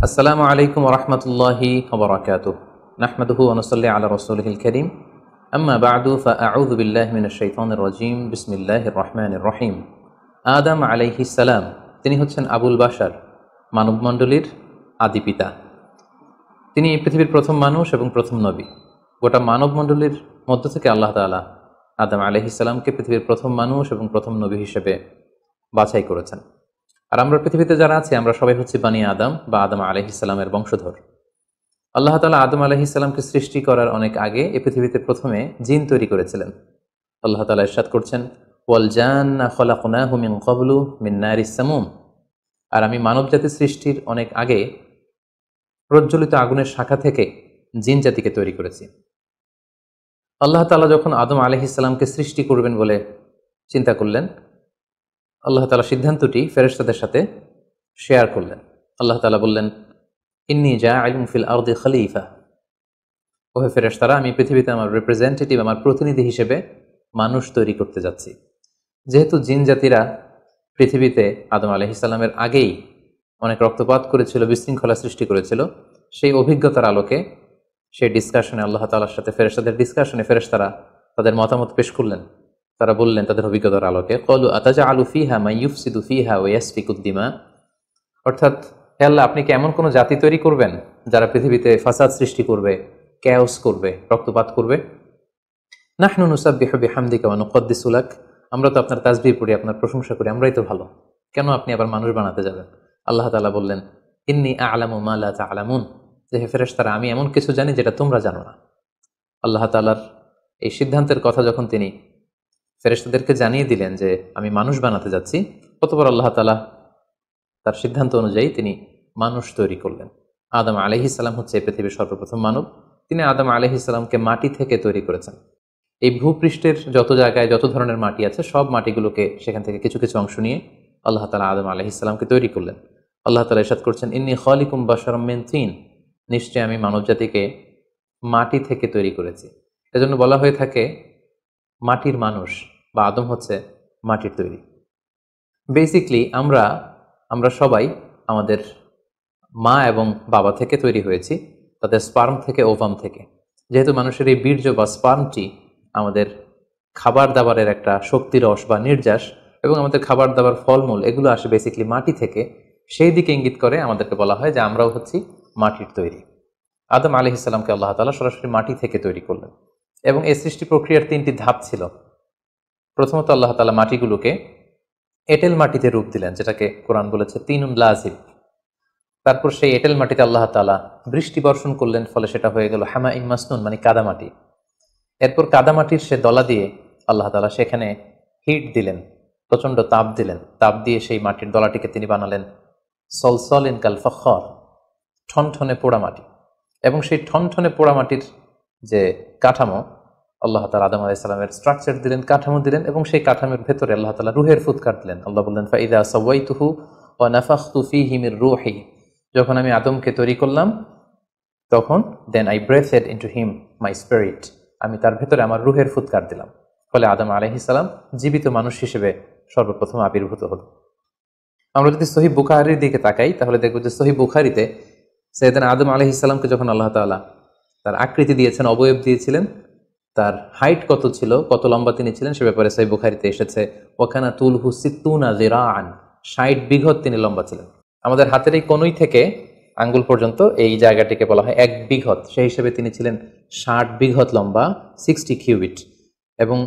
আসসালামু আলাইকুম ওয়া রাহমাতুল্লাহি ওয়া বারাকাতুহু নাহমাদুহু ওয়া নুসাল্লি আলা রাসূলিহিল কারীম আম্মা বা'দু ফাআউযু বিল্লাহি মিনাশ শাইতানির রাজীম বিসমিল্লাহির রহমানির রহিম। আদম আলাইহিস সালাম তিনি হচ্ছেন আবুল বাশার, মানবমণ্ডলীর আদি পিতা। তিনি পৃথিবীর প্রথম মানুষ এবং প্রথম নবী। গোটা মানবমণ্ডলীর মধ্য থেকে আল্লাহ তাআলা আদম আলাইহিস সালামকে পৃথিবীর প্রথম মানুষ এবং প্রথম নবী হিসেবে বাছাই করেছেন। আর আমরা পৃথিবীতে যারা আছি আমরা সবাই হচ্ছি বানি আদম বা আদম আলাইহিস সালামের বংশধর। আল্লাহ তাআলা আদম আলাইহিস সালামকে সৃষ্টি করার অনেক আগে এই পৃথিবীতে প্রথমে জিন তৈরি করেছিলেন। আল্লাহ তাআলা ইরশাদ করছেন, ওয়াল জান্না খলাকনাহু মিন ক্বাবলু মিন নারিস সামুম। আর আমি মানবজাতি সৃষ্টির অনেক আগে প্রজ্বলিত আগুনের শাখা থেকে জিন জাতিকে তৈরি করেছি। আল্লাহ তাআলা যখন আদম আলাইহিস সালামকে সৃষ্টি করবেন বলে চিন্তা করলেন, আল্লাহ তাআলা সিদ্ধান্তটি ফেরেশতাদের সাথে শেয়ার করলেন। আল্লাহ তাআলা বললেন, ইন্নী জাআইলুন ফিল আরদি খলিফা। ওহে ফেরেশতারা, আমি পৃথিবীতে আমার রিপ্রেজেন্টেটিভ, আমার প্রতিনিধি হিসেবে মানুষ তৈরি করতে যাচ্ছি। যেহেতু জিন জাতিরা পৃথিবীতে আদম আলাইহিস সালামের আগেই অনেক রক্তপাত করেছিল, বিশৃঙ্খলা সৃষ্টি করেছিল, সেই অভিজ্ঞতার আলোকে সেই ডিসকাশনে আল্লাহ তাআলার সাথে ফেরেশতাদের ডিসকাশনে ফেরেশতারা তাদের মতামত পেশ করলেন। তারা বললেন তাদের অভিজ্ঞতার আলোকে, ক্বালু আতাজআলু ফিহা মান ইউফসিদু ফিহা ওয়া ইয়াসফিকুদ দিমা। অর্থাৎ, হে আল্লাহ, আপনি কি এমন কোনো জাতি তৈরি করবেন যারা পৃথিবীতে ফাসাদ সৃষ্টি করবে, ক্যাওস করবে, রক্তপাত করবে? নাহনু নুসাব্বিহু বিহামদিকা ওয়া নুকদ্দিসু লাক। আমরা তো আপনার তাসবিহ পড়ি, আপনার প্রশংসা করি, আমরাই তো ভালো, কেন আপনি আবার মানুষ বানাতে যাবেন? আল্লাহ তাআলা বললেন, ইন্নী আ'লামু মা লা তা'লামুন। যে হে ফেরেশতারা, আমি এমন কিছু জানি যেটা তোমরা জানো না। আল্লাহ তাআলার এই সিদ্ধান্তের কথা যখন তিনি ফেরেশতাদেরকে জানিয়ে দিলেন যে আমি মানুষ বানাতে যাচ্ছি, অতঃপর আল্লাহ তাআলা তার সিদ্ধান্ত অনুযায়ী তিনি মানুষ তৈরি করলেন। আদম আলাইহিস সালাম হচ্ছে এই পৃথিবীর সর্বপ্রথম মানব। তিনি আদম আলাইহিস সালামকে মাটি থেকে তৈরি করেছেন। এই ভূপৃষ্ঠের যত জায়গায় যত ধরনের মাটি আছে, সব মাটিগুলোকে সেখান থেকে কিছু কিছু অংশ নিয়ে আল্লাহ তাআলা আদম আলাইহিস সালামকে তৈরি করলেন। আল্লাহ তাআলা ইরশাদ করছেন, ইন্নী খালিকুম বাশারাম মিন তিন। নিশ্চয় আমি মানবজাতিকে মাটি থেকে তৈরি করেছি। এজন্য বলা হয়ে থাকে মাটির মানুষ, বা আদম হচ্ছে মাটির তৈরি। বেসিকলি আমরা সবাই আমাদের মা এবং বাবা থেকে তৈরি হয়েছি, তাদের স্পার্ম থেকে, ওভাম থেকে। যেহেতু মানুষের এই বীর্য বা স্পার্মটি আমাদের খাবার দাবারের একটা শক্তিরস বা নির্যাস, এবং আমাদের খাবার দাবার ফলমূল এগুলো আসে বেসিকলি মাটি থেকে, সেই দিকে ইঙ্গিত করে আমাদেরকে বলা হয় যে আমরাও হচ্ছি মাটির তৈরি। আদম আলাইহিস সালামকে আল্লাহ তাআলা সরাসরি মাটি থেকে তৈরি করলেন, এবং এই সৃষ্টি প্রক্রিয়ার 3টি ধাপ ছিল। প্রথমত আল্লাহ তাআলা মাটিগুলোকে এঁটেল মাটিতে রূপ দিলেন, যেটাকে কোরআন বলেছে তিনুন লাজিব। তারপর সেই এঁটেল মাটিতে আল্লাহ তাআলা বৃষ্টি বর্ষণ করলেন, ফলে সেটা হয়ে গেল হামাইন মাসনুন, মানে কাদামাটি। এরপর কাদামাটির সে দলা দিয়ে আল্লাহ তাআলা সেখানে হিট দিলেন, প্রচণ্ড তাপ দিলেন। তাপ দিয়ে সেই মাটির দলাটিকে তিনি বানালেন সলসলিন কাল ফখর, ঠনঠনে পোড়ামাটি। এবং সেই ঠনঠনে পোড়ামাটির যে কাঠামো, আল্লাহ তাআলা আদম আলাইহিস সালামের স্ট্রাকচার দিলেন, কাঠামো দিলেন, এবং সেই কাঠামোর ভেতরে আল্লাহ তাআলা রুহের ফুৎকার দিলেন। আল্লাহ বললেন, ফাইদা সাওয়াইতুহু ওয়া নাফাখতু ফীহি মির রূহি। যখন আমি আদমকে তৈরি করলাম, তখন then I breathed into him my spirit. আমি তার ভেতরে আমার রুহের ফুৎকার দিলাম। ফলে আদম আলাইহিস সালাম জীবিত মানুষ হিসেবে সর্বপ্রথম আবির্ভূত হল। আমরা যদি সহিহ বুখারীর দিকে তাকাই, তাহলে দেখব যে সহিহ বুখারীতে সাইয়েদনা আদম আলাইহিস সালামকে যখন আল্লাহ তাআলা তার আকৃতি দিয়েছেন, অবয়ব দিয়েছিলেন, তার হাইট কত ছিল, কত লম্বা তিনি ছিলেন, সে ব্যাপারে সহিহ বুখারীতে এসেছে, ওয়াকানা তুলহু সিত্তুনা যিরাআন, 60 বিঘত তিনি লম্বা ছিলেন। আমাদের হাতের এই কনুই থেকে আঙ্গুল পর্যন্ত এই জায়গাটিকে বলা হয় 1 বিঘত। সেই হিসেবে তিনি ছিলেন 60 বিঘত লম্বা, 60 কিউবিট। এবং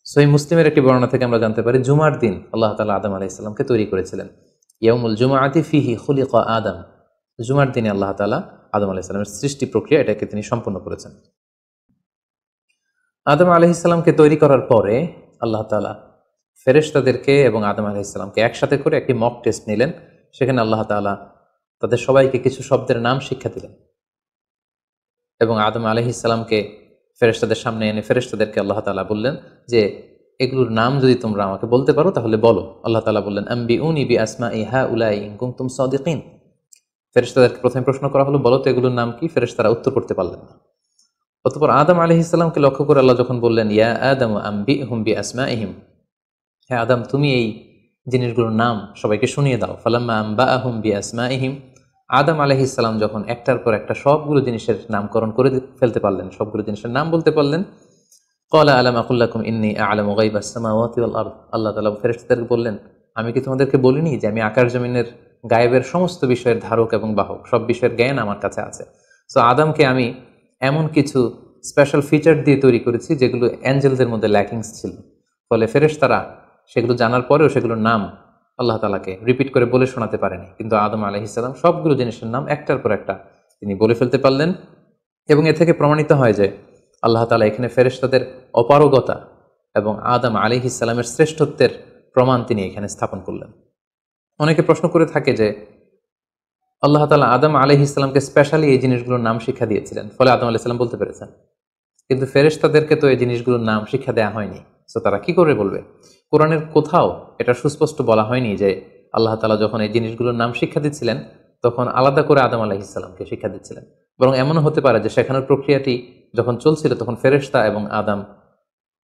সহিহ মুসলিমের একটি বর্ণনা থেকে আমরা জানতে পারি, জুমার দিন আল্লাহ তাআলা আদম আলাইহিস সালামকে তৈরি করেছিলেন। ইয়াউমুল জুমআতি ফিহি খুলিকা আদম। জুমার দিনে আল্লাহ তাআলা আদম আলাইহিস সালামের সৃষ্টি প্রক্রিয়া এটাকে তিনি সম্পন্ন করেছেন। আদম আলাইহিস সালামকে তৈরি করার পরে আল্লাহ তাআলা ফেরেশতাদেরকে এবং আদম আলাইহিস সালামকে একসাথে করে একটি মক টেস্ট নিলেন। সেখানে আল্লাহ তাআলা তাদের সবাইকে কিছু শব্দের নাম শিক্ষা দিলেন, এবং আদম আলাইহিস সালামকে ফেরেশতাদের সামনে এনে ফেরেশতাদেরকে আল্লাহ তাআলা বললেন যে এগুলোর নাম যদি তোমরা আমাকে বলতে পারো তাহলে বলো। আল্লাহ তাআলা বললেন, আম্বিউনি বিআসমাই হাউলাই ইন কুনতুম সাদিকিন। ফেরেশতাদেরকে প্রথমে প্রশ্ন করা হলো, বলো তো এগুলোর নাম কি? ফেরেশতারা উত্তর করতে পারলেন না। অতঃপর আদম আলাইহিস সালামকে লক্ষ্য করে আল্লাহ যখন বললেন, ইয়া আদম আম্বিহুম বিআসমাইহিম, হে আদম, তুমি এই জিনিসগুলোর নাম সবাইকে শুনিয়ে দাও। ফালাম্মা আম্বাআহুম বিআসমাইহিম, আদম আলাইহিস সালাম যখন একটার পর একটা সবগুলো জিনিসের নামকরণ করে ফেলতে পারলেন, সবগুলো জিনিসের নাম বলতে পারলেন, ক্বালা আলাম আকুল লাকুম ইন্নী আ'লামু গায়বাস সামাওয়াতি ওয়াল আরদ, আল্লাহ তাআলা ফেরেশতাদেরকে বললেন, আমি কি তোমাদেরকে বলিনি যে আমি আকাশ জমিনের গায়েবের সমস্ত বিষয়ের ধারক এবং বাহক, সব বিষয়ের জ্ঞান আমার কাছে আছে। সো আদমকে আমি এমন কিছু স্পেশাল ফিচার দিয়ে তৈরি করেছি যেগুলো অ্যাঞ্জেলদের মধ্যে ল্যাকিংস ছিল। ফলে ফেরেশতারা সেগুলো জানার পরেও সেগুলোর নাম আল্লাহ তাআলাকে রিপিট করে বলে শোনাতে পারেনি, কিন্তু আদম আলাইহিস সালাম সবগুলো জিনিসের নাম একটার পর একটা তিনি বলে ফেলতে পারলেন। এবং এ থেকে প্রমাণিত হয় যে আল্লাহ তাআলা এখানে ফেরেশতাদের অপারগতা এবং আদম আলাইহিস সালামের শ্রেষ্ঠত্বের প্রমাণ তিনি এখানে স্থাপন করলেন। অনেকে প্রশ্ন করে থাকে যে আল্লাহ তাআলা আদম আলাইহিস সালামকে স্পেশালি এই জিনিসগুলোর নাম শিক্ষা দিয়েছিলেন, ফলে আদম আলাইহিস সালাম বলতে পেরেছেন, কিন্তু ফেরেশতাদেরকে তো এই জিনিসগুলোর নাম শিক্ষা দেওয়া হয়নি। সো তারা কি করে বলবে? কোরআনের কোথাও এটা সুস্পষ্ট বলা হয়নি যে আল্লাহ তাআলা যখন এই জিনিসগুলোর নাম শিক্ষা দিচ্ছিলেন তখন আলাদা করে আদম আলাইহিস সালামকে শিক্ষা দিচ্ছিলেন। বরং এমনও হতে পারে যে শেখানোর প্রক্রিয়াটি যখন চলছিল তখন ফেরেশতা এবং আদম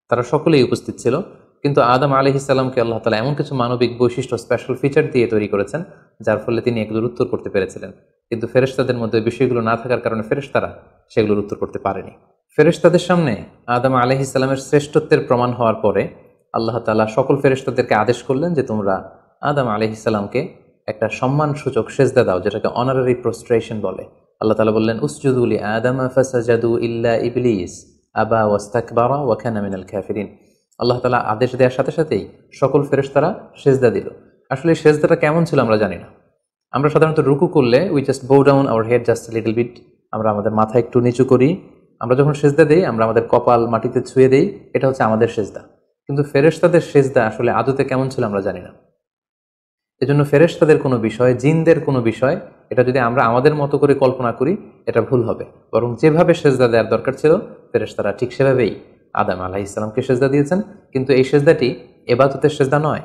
তারা সকলেই উপস্থিত ছিল, কিন্তু আদম আলাইহিস সালামকে আল্লাহ তাআলা এমন কিছু মানবিক বৈশিষ্ট্য, স্পেশাল ফিচার দিয়ে তৈরি করেছেন যার ফলে তিনি এগুলোর উত্তর করতে পেরেছিলেন। কিন্তু ফেরেশতাদের মধ্যে বিষয়গুলো না থাকার কারণে ফেরেশতারা সেগুলোর উত্তর করতে পারেনি। ফেরেশতাদের সামনে আদম আলাইহিস সালামের শ্রেষ্ঠত্বের প্রমাণ হওয়ার পরে আল্লাহ তাআলা সকল ফেরেশতাদেরকে আদেশ করলেন যে তোমরা আদম আলাইহিস সালামকে একটা সম্মানসূচক সেজদা দাও, যেটাকে অনারারি প্রোস্ট্রেশন বলে। আল্লাহ তাআলা বললেন, উসজুদু লি আদামা ফাসাজাদু ইল্লা ইবলিস আবা ওয়াস্তাকবারা ওয়া কানা মিনাল কাফিরিন। আল্লাহ তাআলা আদেশ দেওয়ার সাথে সাথেই সকল ফেরেশতারা সেজদা দিল। আসলে এই সেজদাটা কেমন ছিল আমরা জানি না। আমরা সাধারণত রুকু করলে we just bow down our head just little bit, আমরা আমাদের মাথা একটু নিচু করি। আমরা যখন সেজদা দেই আমরা আমাদের কপাল মাটিতে ছুঁয়ে দেই, এটা হচ্ছে আমাদের সেজদা। কিন্তু ফেরেশতাদের সেজদা আসলে আদতে কেমন ছিল আমরা জানি না। এজন্য ফেরেশতাদের কোনো বিষয়, জিনদের কোনো বিষয়, এটা যদি আমরা আমাদের মতো করে কল্পনা করি এটা ভুল হবে। বরং যেভাবে সেজদা দেওয়ার দরকার ছিল ফেরেশতারা ঠিক সেভাবেই আদম আলাইহিস সালামকে সেজদা দিয়েছেন। কিন্তু এই সেজদাটি ইবাদতের সেজদা নয়,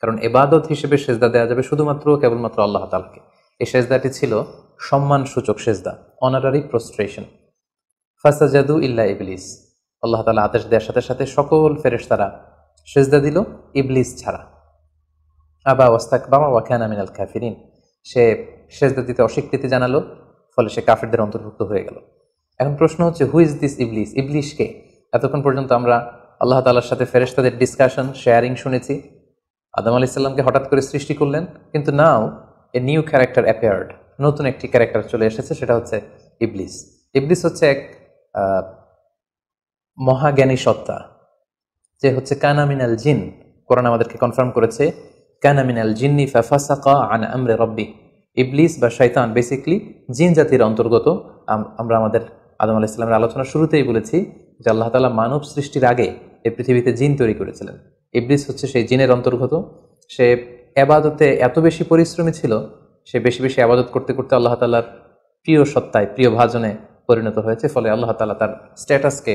কারণ ইবাদত হিসেবে সেজদা দেওয়া যাবে শুধুমাত্র কেবলমাত্র আল্লাহ তাআলাকে। এই সেজদাটি ছিল সম্মানসূচক সেজদা, অনারারি প্রোস্ট্রেশন। ফাসাজাদু ইল্লা ইবলিস, আল্লাহ তাআলা আদেশ দেওয়ার সাথে সাথে সকল ফেরেশতারা সেজদা দিল, ইবলিস ছাড়া। আবা ওয়াস্তাকবারা ওয়া কানা মিনাল কাফিরিন, সে সেজদা দিতে অস্বীকৃতি জানালো, ফলে সে কাফিরদের অন্তর্ভুক্ত হয়ে গেল। এখন প্রশ্ন হচ্ছে, হু ইজ দিস ইবলিস? ইবলিস কে? এতক্ষণ পর্যন্ত আমরা আল্লাহ তাআলার সাথে ফেরেশতাদের ডিসকাশন, শেয়ারিং শুনেছি। আদম আলাইহিস সালামকে হঠাৎ করে সৃষ্টি করলেন, কিন্তু নাও এ নিউ ক্যারেক্টার অ্যাপিয়ার্ড, নতুন একটি ক্যারেক্টার চলে এসেছে, সেটা হচ্ছে ইবলিস। ইবলিস হচ্ছে এক মহাজ্ঞানী সত্তা, যে হচ্ছে কানা মিনাল জিন। কোরআন আমাদেরকে কনফার্ম করেছে, কানা মিনাল জিন্নি ফাফাসাকা আন আমরি রাব্বি। ইবলিস বা শয়তান বেসিক্যালি জিন জাতির অন্তর্গত। আমরা আমাদের আদম আলাইহিস সালামের আলোচনার শুরুতেই বলেছি যে আল্লাহ তাআলা মানব সৃষ্টির আগে এই পৃথিবীতে জিন তৈরি করেছিলেন। ইবলিস হচ্ছে সেই জিনের অন্তর্গত। সে ইবাদতে এত বেশি পরিশ্রমী ছিল, সে বেশি বেশি ইবাদত করতে করতে আল্লাহ তাআলার প্রিয় সত্তায়, প্রিয় ভাজনে পরিণত হয়েছে। ফলে আল্লাহ তাআলা তার স্ট্যাটাসকে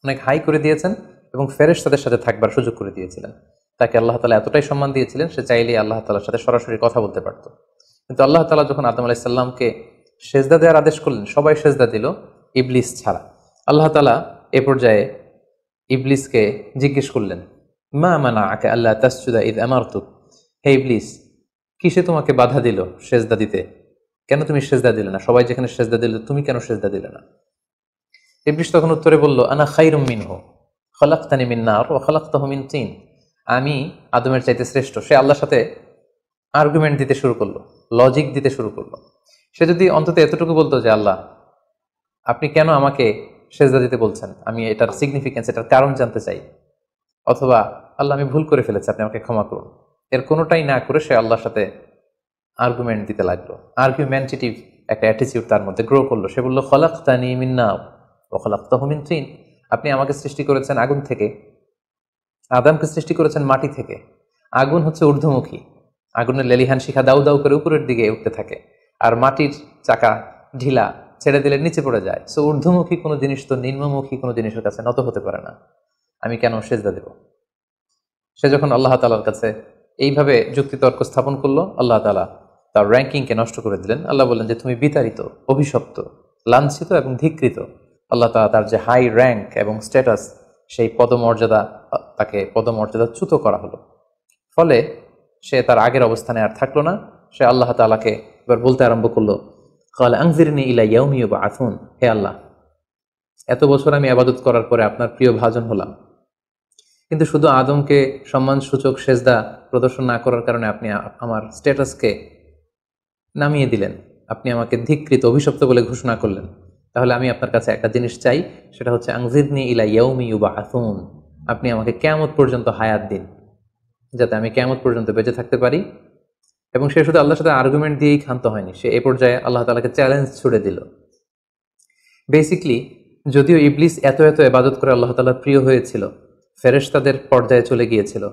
অনেক হাই করে দিয়েছেন এবং ফেরেশতাদের সাথে থাকবার সুযোগ করে দিয়েছিলেন। তাকে আল্লাহ তাআলা এতটাই সম্মান দিয়েছিলেন, সে চাইলেই আল্লাহ তাআলার সাথে সরাসরি কথা বলতে পারত। কিন্তু আল্লাহ তাআলা যখন আদম আলাইহিস সালামকে সেজদা দেওয়ার আদেশ করলেন, সবাই সেজদা দিল, ইবলিস ছাড়া। আল্লাহ তাআলা এ পর্যায়ে ইবলিসকে জিজ্ঞেস করলেন, মা মানাআকা আল্লা তাসজুদা ইয আমারতুক। হে ইবলিস, কিসে তোমাকে বাধা দিল সেজদা দিতে? কেন তুমি সেজদা দিলে না? সবাই যেখানে সেজদা দিল, তুমি কেন সেজদা দিলে না? ইবলিস তখন উত্তরে বলল, আনা খায়রুম মিনহু খালাকতানি মিন নার ওয়া খালাকতাহু মিন তিন। আমি আদমের চাইতে শ্রেষ্ঠ। সে আল্লাহর সাথে আর্গুমেন্ট দিতে শুরু করলো, লজিক দিতে শুরু করলো। সে যদি অন্তত এতটুকু বলতো যে আল্লাহ, আপনি কেন আমাকে সেজদা দিতে বলছেন, আমি এটার সিগনিফিকেন্স, এটার কারণ জানতে চাই, অথবা আল্লাহ আমি ভুল করে ফেলেছি, আপনি আমাকে ক্ষমা করুন, এর কোনোটাই না করে সে আল্লাহর সাথে আর্গুমেন্ট দিতে লাগলো। আর্গুমেন্টেটিভ একটা অ্যাটিটিউড তার মধ্যে গ্রো করলো। সে বলল, খালাকতানি মিন নার ওয়া খালাকতাহু মিন তিন। আপনি আমাকে সৃষ্টি করেছেন আগুন থেকে, আদমকে সৃষ্টি করেছেন মাটি থেকে। আগুন হচ্ছে ঊর্ধ্বমুখী, আগুনের লেলিহান শিখা দাউ দাউ করে উপরের দিকে উঠতে থাকে, আর মাটির চাকা ঢিলা, ছেড়ে দিলে নিচে পড়ে যায়। সো ঊর্ধ্বমুখী কোনো জিনিস তো নিম্নমুখী কোনো জিনিসের কাছে নত হতে পারে না, আমি কেন সেজদা দেব? সে যখন আল্লাহ তাআলার কাছে এইভাবে যুক্তিতর্ক স্থাপন করলো, আল্লাহ তাআলা তার র্যাঙ্কিংকে নষ্ট করে দিলেন। আল্লাহ বললেন যে তুমি বিতাড়িত, অভিশপ্ত, লাঞ্ছিত এবং ধিক্কৃত। আল্লাহ তাআলা তার যে হাই র্যাঙ্ক এবং স্ট্যাটাস, সেই পদমর্যাদা, তাকে পদমর্যাদাচ্যুত করা হলো। ফলে সে তার আগের অবস্থানে আর থাকলো না। সে আল্লাহ তাআলাকে এবার বলতে আরম্ভ করলো, ক্বালা আনজিরনি ইলা ইয়াউমি ইউবআসুন, হে আল্লাহ, এত বছর আমি ইবাদত করার পরে আপনার প্রিয় ভাজন হলাম, কিন্তু শুধু আদমকে সম্মানসূচক সেজদা প্রদর্শন না করার কারণে আপনি আমার স্ট্যাটাসকে নামিয়ে দিলেন, আপনি আমাকে ধিক্কৃত অভিশপ্ত বলে ঘোষণা করলেন। তাহলে আমি আপনার কাছে একটা জিনিস চাই, সেটা হচ্ছে আনজিরনি ইলা ইয়াউমি ইউবআসুন, আপনি আমাকে কিয়ামত পর্যন্ত হায়াত দিন, যাতে আমি কিয়ামত পর্যন্ত বেঁচে থাকতে পারি। এবং সে শুধু আল্লাহর সাথে আর্গুমেন্ট দিয়েই ক্ষান্ত হয়নি, সে এ পর্যায়ে আল্লাহ তাআলাকে চ্যালেঞ্জ ছুড়ে দিল। বেসিকলি যদিও ইবলিস এত এত ইবাদত করে আল্লাহ তাআলার প্রিয় হয়েছিল, ফেরেশতাদের পর্যায়ে চলে গিয়েছিল,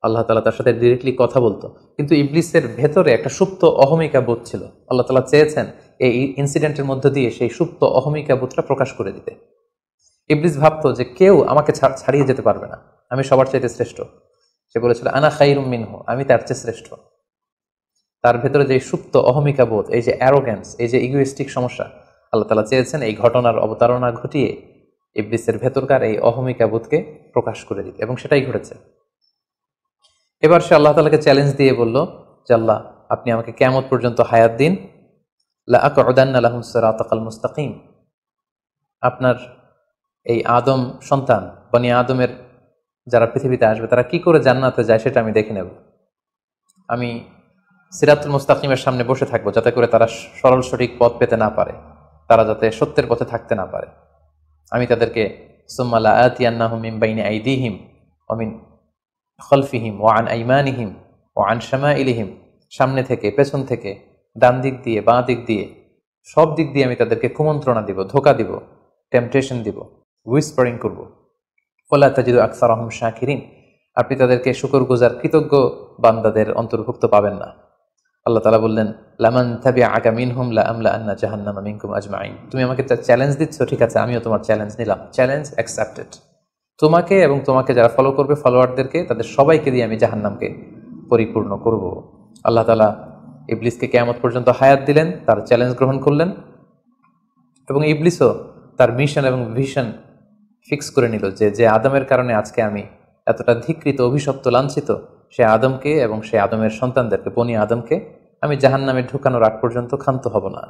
আল্লাহ তাআলা তার সাথে ডিরেক্টলি কথা বলতো, কিন্তু ইবলিসের ভেতরে একটা সুপ্ত অহমিকা বোধ ছিল। আল্লাহ তাআলা চেয়েছেন এই ইনসিডেন্টের মধ্য দিয়ে সেই সুপ্ত অহমিকা বোধটা প্রকাশ করে দিতে। ইবলিস ভাবতো যে কেউ আমাকে ছাড়িয়ে যেতে পারবে না, আমি সবার চাইতে শ্রেষ্ঠ। সে বলেছিল আনা খাইরুম মিনহু, আমি তার চেয়ে শ্রেষ্ঠ। তার ভেতরে যে সুপ্ত অহমিকা বোধ, এই যে অ্যারোগ্যান্স, এই যে ইগোইস্টিক সমস্যা, আল্লাহ তাআলা চেয়েছেন এই ঘটনার অবতারণা ঘটিয়ে ইবলিসের ভেতরকার এই অহমিকা বোধকে প্রকাশ করে দিতে, এবং সেটাই ঘটেছে। এবার সে আল্লাহ তাআলাকে চ্যালেঞ্জ দিয়ে বলল যে আল্লাহ, আপনি আমাকে কিয়ামত পর্যন্ত হায়াত দিন, লা আকউদান্না লাহুম সিরাতাকাল মুস্তাকিম, আপনার এই আদম সন্তান বনি আদমের যারা পৃথিবীতে আসবে তারা কি করে জান্নাতে যায় সেটা আমি দেখে নেব। আমি সিরাতুল মুস্তাকিমের সামনে বসে থাকবো, যাতে করে তারা সরল সঠিক পথ পেতে না পারে, তারা যাতে সত্যের পথে থাকতে না পারে। আমি তাদেরকে সুম্মা লা আতিয়ান্নাহুম মিন বাইনি আইদিহিম ওয়া মিন খলফিহিম ওয়া আন আইমানিহিম ওয়া আন শামাইলিহিম, সামনে থেকে, পেছন থেকে, ডান দিক দিয়ে, বাঁ দিক দিয়ে, সব দিক দিয়ে আমি তাদেরকে কুমন্ত্রণা দিব, ধোকা দিব, টেম্পটেশন দিব, হুইসপারিং করব। ওয়ালা তাজিদু আকসারাহুম শাকিরিন, আপনি তাদেরকে শুকরগুজার কৃতজ্ঞ বান্দাদের অন্তর্ভুক্ত পাবেন না। আল্লাহ তাআলা বললেন, লামান তাবিআকা মিনহুম লাআমলা আন্না জাহান্নামা মিনকুম আজমাইন, তুমি আমাকে চ্যালেঞ্জ দিচ্ছ, ঠিক আছে, আমিও তোমার চ্যালেঞ্জ নিলাম, চ্যালেঞ্জ অ্যাকসেপ্টেড। তোমাকে এবং তোমাকে যারা ফলো করবে, ফলোয়ারদেরকে, তাদের সবাইকে দিয়ে আমি জাহান্নামকে পরিপূর্ণ করব। আল্লাহ তাআলা ইবলিসকে কিয়ামত পর্যন্ত হায়াত দিলেন, তার চ্যালেঞ্জ গ্রহণ করলেন, এবং ইবলিসও তার মিশন এবং ভিশন ফিক্স করে নিল যে যে আদমের কারণে আজকে আমি এতটা ধিক্কৃত, অভিশপ্ত, লাঞ্ছিত, সে আদমকে এবং সে আদমের সন্তানদেরকে, বনি আদমকে আমি জাহান্নামে ঢুকানোর আগ পর্যন্ত ক্ষান্ত হব না।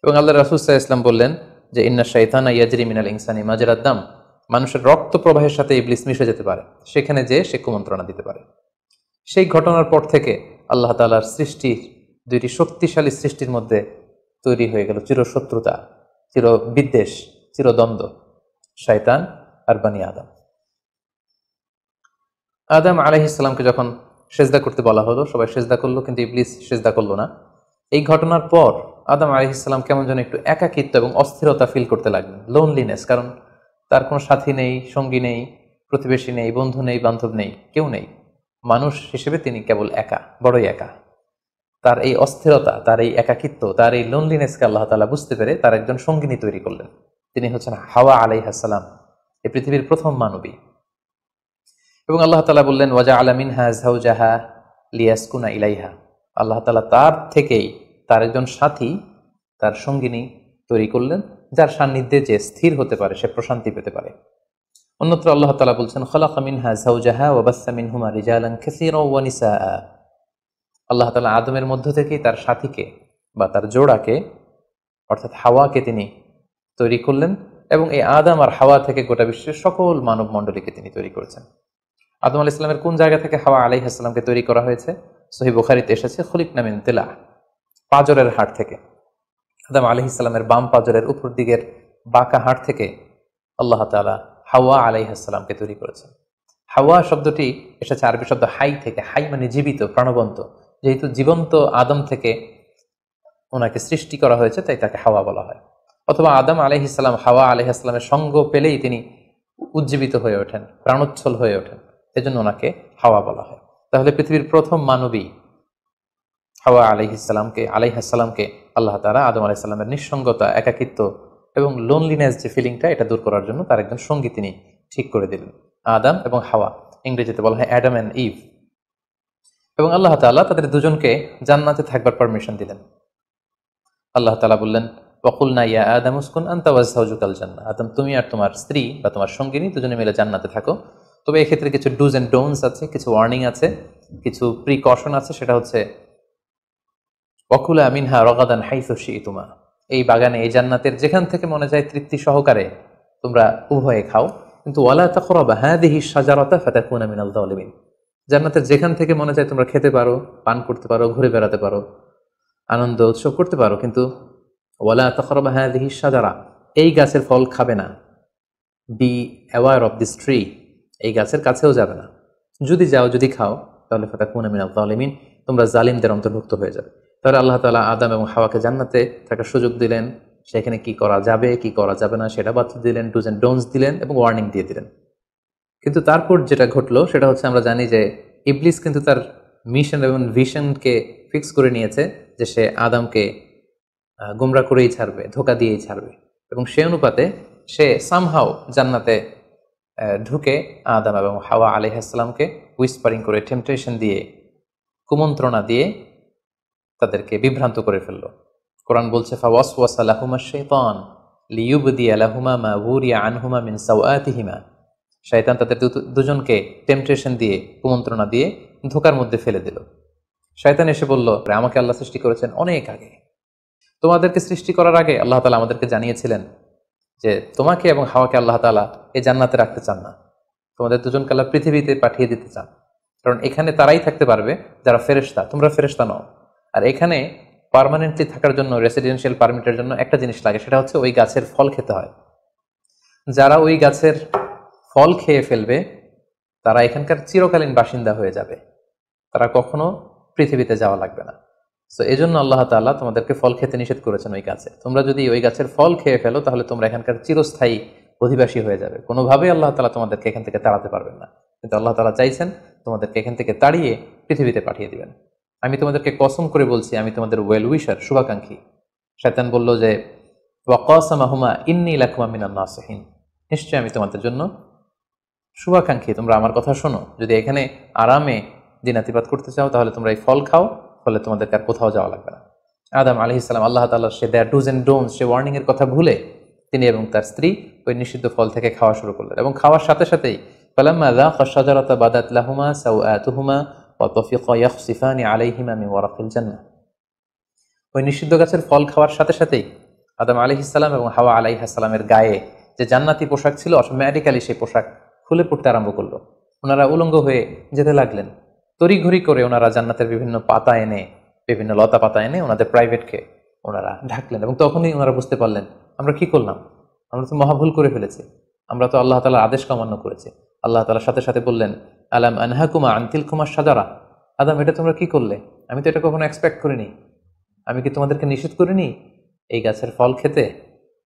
এবং আল্লাহ রাসূল সাল্লাল্লাহু আলাইহি ওয়াসাল্লাম বললেন যে ইন্না শাইতানা ইয়াজরি মিনাল ইনসানি মাজরাদ দাম, মানুষের রক্ত প্রবাহের সাথে ইবলিস মিশে যেতে পারে, সেখানে যে সে কুমন্ত্রণা দিতে পারে। সেই ঘটনার পর থেকে আল্লাহ তাআলার সৃষ্টির দুইটি শক্তিশালী সৃষ্টির মধ্যে তৈরি হয়ে গেল চিরশত্রুতা, চিরবিদ্বেষ, চিরদ্বন্দ্ব, শয়তান আর বনি আদম। আদম আলাইহিস সালামকে যখন সেজদা করতে বলা হলো, সবাই সেজদা করলো, কিন্তু ইবলিস সেজদা করলো না। এই ঘটনার পর আদম আলাইহিস সালাম কেমন যেন একটু একাকিত্ব এবং অস্থিরতা ফিল করতে লাগলেন, লোনলিনেস, কারণ তার কোনো সাথী নেই, সঙ্গী নেই, প্রতিবেশী নেই, বন্ধু নেই, বান্ধব নেই, কেউ নেই। মানুষ হিসেবে তিনি কেবল একা, বড়ই একা। তার এই অস্থিরতা, তার এই একাকিত্ব, তার এই লোনলিনেসকে আল্লাহ তাআলা বুঝতে পেরে তার একজন সঙ্গিনী তৈরি করলেন। তিনি হচ্ছেন হাওয়া আলাইহিস সালাম, এই পৃথিবীর প্রথম মানবী। এবং আল্লাহ তাআলা বললেন ওয়াজআলা মিনহা যাওজাহা লিয়াসকুনা ইলাইহা, আল্লাহ তাআলা তার থেকেই তার একজন সাথী, তার সঙ্গিনী তৈরি করলেন, যার সান্নিধ্যে যে স্থির হতে পারে, সে প্রশান্তি পেতে পারে। অন্যত্র আল্লাহ তাআলা বলছেন খালাকা মিনহা যাওজাহা ওয়া বাসসা মিনহুমা রিজালান কাসীরা ওয়া নিসাআ, আল্লাহ তাআলা আদমের মধ্য থেকেই তার সাথীকে বা তার জোড়াকে, অর্থাৎ হাওয়াকে তিনি তৈরি করলেন, এবং এই আদম আর হাওয়া থেকে গোটা বিশ্বের সকল মানব মণ্ডলীকে তিনি তৈরি করেছেন। আদম আলাইহিস সালামের কোন জায়গা থেকে হাওয়া আলাইহিস সালামকে তৈরি করা হয়েছে? সহিহ বুখারীতে এসেছে খুলিকনা মিন তিলা, পাঁজরের হাড় থেকে। আদম আলাইহিস সালামের বাম পাঁজরের উপর দিকের বাঁকা হাড় থেকে আল্লাহ তাআলা হাওয়া আলাইহিস সালামকে তৈরি করেছেন। হাওয়া শব্দটি এসেছে আরবি শব্দ হাই থেকে। হাই মানে জীবিত, প্রাণবন্ত। যেহেতু জীবন্ত আদম থেকে ওনাকে সৃষ্টি করা হয়েছে, তাই তাকে হাওয়া বলা হয়। অথবা আদম আলাইহিস সালাম হাওয়া আলাইহিস সালামের সঙ্গ পেলেই তিনি উজ্জীবিত হয়ে ওঠেন, প্রাণোচ্ছল হয়ে ওঠেন, এজন্য ওনাকে হাওয়া বলা হয়। তাহলে পৃথিবীর প্রথম মানবী হাওয়া আলাইহিস সালামকে আল্লাহ তাআলা আদম আলাইহিস সালামের নিঃসঙ্গতা, একাকিত্ব এবং লোনলিনেস যে ফিলিংটা, এটা দূর করার জন্য তার একজন সঙ্গী তিনি ঠিক করে দিলেন, আদম এবং হাওয়া। ইংরেজিতে বলা হয় অ্যাডাম অ্যান্ড ইভ। এবং আল্লাহ তাআলা তাদের দুজনকে জান্নাতে থাকবার পারমিশন দিলেন। আল্লাহ তাআলা বললেন ওয়াকুলনা ইয়া আদম উসকুন আনতা ওয়া যাওজুকাল জান্নাহ, আদম তুমি আর তোমার স্ত্রী বা তোমার সঙ্গিনী দুজনে মিলে জান্নাতে থাকো। তবে এক্ষেত্রে কিছু ডুজ অ্যান্ড ডোন্টস আছে, কিছু ওয়ার্নিং আছে, কিছু প্রিকশন আছে। সেটা হচ্ছে ওয়াকুলা মিনহা রগাদান হাইসু শিইতুমা, এই বাগানে এই জান্নাতের যেখান থেকে মনে যায় তৃপ্তি সহকারে তোমরা উভয়ে খাও, কিন্তু ওয়ালা তাকরাবা হাযিহি শাজারাতা ফাতাকুনা মিনাল যালিমিন, জান্নাতের যেখান থেকে মনে যায় তোমরা খেতে পারো, পান করতে পারো, ঘুরে বেড়াতে পারো, আনন্দ উৎসব করতে পারো, কিন্তু ওয়ালা তাকরাবা হাযিহি শাজারা, এই গাছের ফল খাবে না। Be aware of this tree, এই গাছের কাছেও যাবে না। যদি যাও, যদি খাও, তাহলে ফাতাকুনা মিনাল যালিমিন, তোমরা জালিমদের অন্তর্ভুক্ত হয়ে যাবে। তাহলে আল্লাহ তাআলা আদম এবং হাওয়াকে জান্নাতে থাকার সুযোগ দিলেন, সেখানে কি করা যাবে কি করা যাবে না সেটা বাতলে দিলেন, ডুজ এন্ড ডোন্টস দিলেন এবং ওয়ার্নিং দিয়ে দিলেন। কিন্তু তারপর যেটা ঘটলো সেটা হচ্ছে, আমরা জানি যে ইবলিস কিন্তু তার মিশন এবং ভিশনকে ফিক্স করে নিয়েছে যে সে আদমকে গোমরা করেই ছাড়বে, ধোকা দিয়েই ছাড়বে, এবং সে অনুপাতে সে সামহাও জান্নাতে ঢুকে আদম এবং হাওয়া আলাইহিস সালামকে উইসপারিং করে, টেম্পটেশন দিয়ে, কুমন্ত্রণা দিয়ে তাদেরকে বিভ্রান্ত করে ফেলল। কোরআন বলছে, ফাওয়াসওয়াসা লাহুমা শাইতান লিইউবদিয়া লাহুমা মা বুরিয়া আনহুমা মিন সাওআতিহিমা, শয়তান তাদের দুজনকে টেম্পটেশন দিয়ে, কুমন্ত্রণা দিয়ে ধোকার মধ্যে ফেলে দিল। শয়তান এসে বলল, আমাকে আল্লাহ সৃষ্টি করেছেন অনেক আগে, তোমাদেরকে সৃষ্টি করার আগে আল্লাহ তাআলা আমাদেরকে জানিয়েছিলেন যে তোমাকে এবং হাওয়াকে আল্লাহ তাআলা এই জান্নাতে রাখতে চান না, তোমাদের দুজনকে আল্লাহ পৃথিবীতে পাঠিয়ে দিতে চান, কারণ এখানে তারাই থাকতে পারবে যারা ফেরেশতা, তোমরা ফেরেশতা নও। আর এখানে পার্মানেন্টলি থাকার জন্য, রেসিডেন্সিয়াল পারমিটের জন্য একটা জিনিস লাগে, সেটা হচ্ছে ওই গাছের ফল খেতে হয়। যারা ওই গাছের ফল খেয়ে ফেলবে তারা এখানকার চিরকালীন বাসিন্দা হয়ে যাবে, তারা কখনো পৃথিবীতে যাওয়া লাগবে না। তো এই জন্য আল্লাহ তাআলা তোমাদেরকে ফল খেতে নিষেধ করেছেন ওই গাছে। তোমরা যদি ওই গাছের ফল খেয়ে ফেলো তাহলে তোমরা এখানকার চিরস্থায়ী অধিবাসী হয়ে যাবে, কোনোভাবেই আল্লাহ তাআলা তোমাদেরকে এখান থেকে তাড়াতে পারবেন না। কিন্তু আল্লাহ তাআলা চাইছেন তোমাদেরকে এখান থেকে তাড়িয়ে পৃথিবীতে পাঠিয়ে দিবেন। আমি তোমাদেরকে কসম করে বলছি, আমি তোমাদের ওয়েল উইশার, শুভাকাঙ্ক্ষী। শয়তান বলল যে, ওয়াকাসামাহুমা ইন্নী লাকুমা মিনান নাসিহিন, নিশ্চয়ই আমি তোমাদের জন্য শুভাকাঙ্ক্ষী, তোমরা আমার কথা শোনো। যদি এখানে আরামে দিনাতিপাত করতে চাও তাহলে তোমরা এই ফল খাও, ফলে তোমাদেরকে আর কোথাও যাওয়া লাগবে না। আদম আলাইহিস সালাম আল্লাহ তাআলা সে দেয়ার ডুজ এন্ড ডোন্টস, সে ওয়ার্নিং এর কথা ভুলে তিনি এবং তার স্ত্রী ওই নিষিদ্ধ ফল থেকে খাওয়া শুরু করলেন, এবং খাওয়ার সাথে সাথেই ফালাম্মা যাকা শাজারাতা বাদাত লাহুমা সাওআতুহুমা ওয়া তাফিকা ইয়াখসিফানি আলাইহিমা মিন ওয়ারাকিল জান্নাহ, ওই নিষিদ্ধ গাছের ফল খাওয়ার সাথে সাথেই আদম আলাইহিস সালাম এবং হাওয়া আলাইহিস সালামের গায়ে যে জান্নাতি পোশাক ছিল, অটোমেটিক্যালি সেই পোশাক খুলে পড়তে আরম্ভ করলো। ওনারা উলঙ্গ হয়ে যেতে লাগলেন। তড়িঘড়ি করে ওনারা জান্নাতের বিভিন্ন পাতা এনে, বিভিন্ন লতা পাতা এনে ওনাদের প্রাইভেটকে ওনারা ঢাকলেন, এবং তখনই ওনারা বুঝতে পারলেন, আমরা কি করলাম, আমরা তো মহাভুল করে ফেলেছি, আমরা তো আল্লাহ তাআলার আদেশ অমান্য করেছি। আল্লাহ তাআলার সাথে সাথে বললেন, আলাম আনহাকুমা আন তিলকুমা শাজারা, আদম এটা তোমরা কি করলে, আমি তো এটা কখনো এক্সপেক্ট করিনি, আমি কি তোমাদেরকে নিষেধ করিনি এই গাছের ফল খেতে,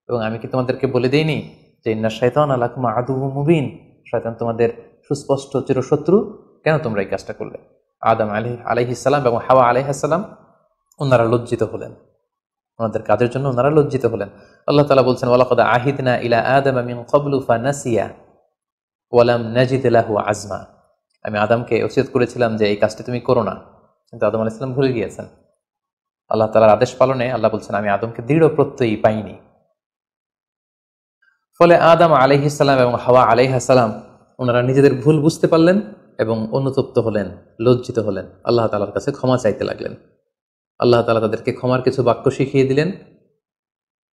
এবং আমি কি তোমাদেরকে বলে দেইনি যে ইন্না শাইতানা লাকুম আদুউম মুবিন, শয়তান তোমাদের সুস্পষ্ট চিরশত্রু, কেন তোমরা এই কাজটা করলে? আদম আলাইহিস সালাম এবং হাওয়া আলাইহিস সালাম ওনারা লজ্জিত হলেন, ওনাদের কাজের জন্য ওনারা লজ্জিত হলেন। আল্লাহ তাআলা বলছেন, ওয়ালাকাদ আহিদনা ইলা আদামা মিন ক্বাবলু ফানাসিয়া ওয়া লাম নাজিদ লাহু আজমা, আমি আদমকে ওসিয়ত করেছিলাম যে এই কাজটি তুমি করো না, কিন্তু আদম আলাইহিস সালাম ভুলে গিয়েছেন। আল্লাহ তাআলার আদেশ পালনে আল্লাহ বলছেন, আমি আদমকে দৃঢ় প্রত্যয়ী পাইনি। ফলে আদম আলাইহিস সালাম এবং হাওয়া আলাইহিস সালাম ওনারা নিজেদের ভুল বুঝতে পারলেন এবং অনুতপ্ত হলেন, লজ্জিত হলেন, আল্লাহ তাআলার কাছে ক্ষমা চাইতে লাগলেন। আল্লাহ তাআলা তাদেরকে ক্ষমার কিছু বাক্য শিখিয়ে দিলেন।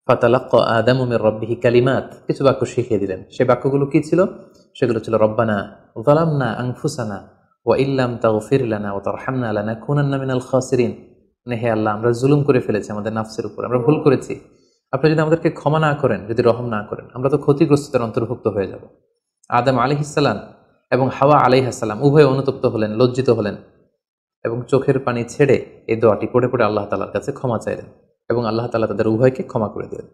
ফাতালাক্কা আদামু মির রাব্বিহি কালিমাত, কিছু বাক্য শিখিয়ে দিলেন। সেই বাক্যগুলো কি ছিল? সেগুলো ছিল, রব্বানা যালামনা আনফুসানা ওয়া ইল্লাম তাগফির লানা ওয়া তারহামনা লানাকুনান্না মিনাল খাসিরিন, হে আল্লাহ, আমরা জুলুম করে ফেলেছি আমাদের নাফসের উপর, আমরা ভুল করেছি, আপনি যদি আমাদেরকে ক্ষমা না করেন, যদি রহম না করেন, আমরা তো ক্ষতিগ্রস্তদের অন্তর্ভুক্ত হয়ে যাব। আদম আলাইহিস সালাম এবং হাওয়া আলাইহিস সালাম উভয়ে অনুতপ্ত হলেন, লজ্জিত হলেন, এবং চোখের পানি ছেড়ে এই দোয়াটি পড়ে পড়ে আল্লাহ তাআলার কাছে ক্ষমা চাইলেন, এবং আল্লাহ তাআলা তাদের উভয়কে ক্ষমা করে দিলেন।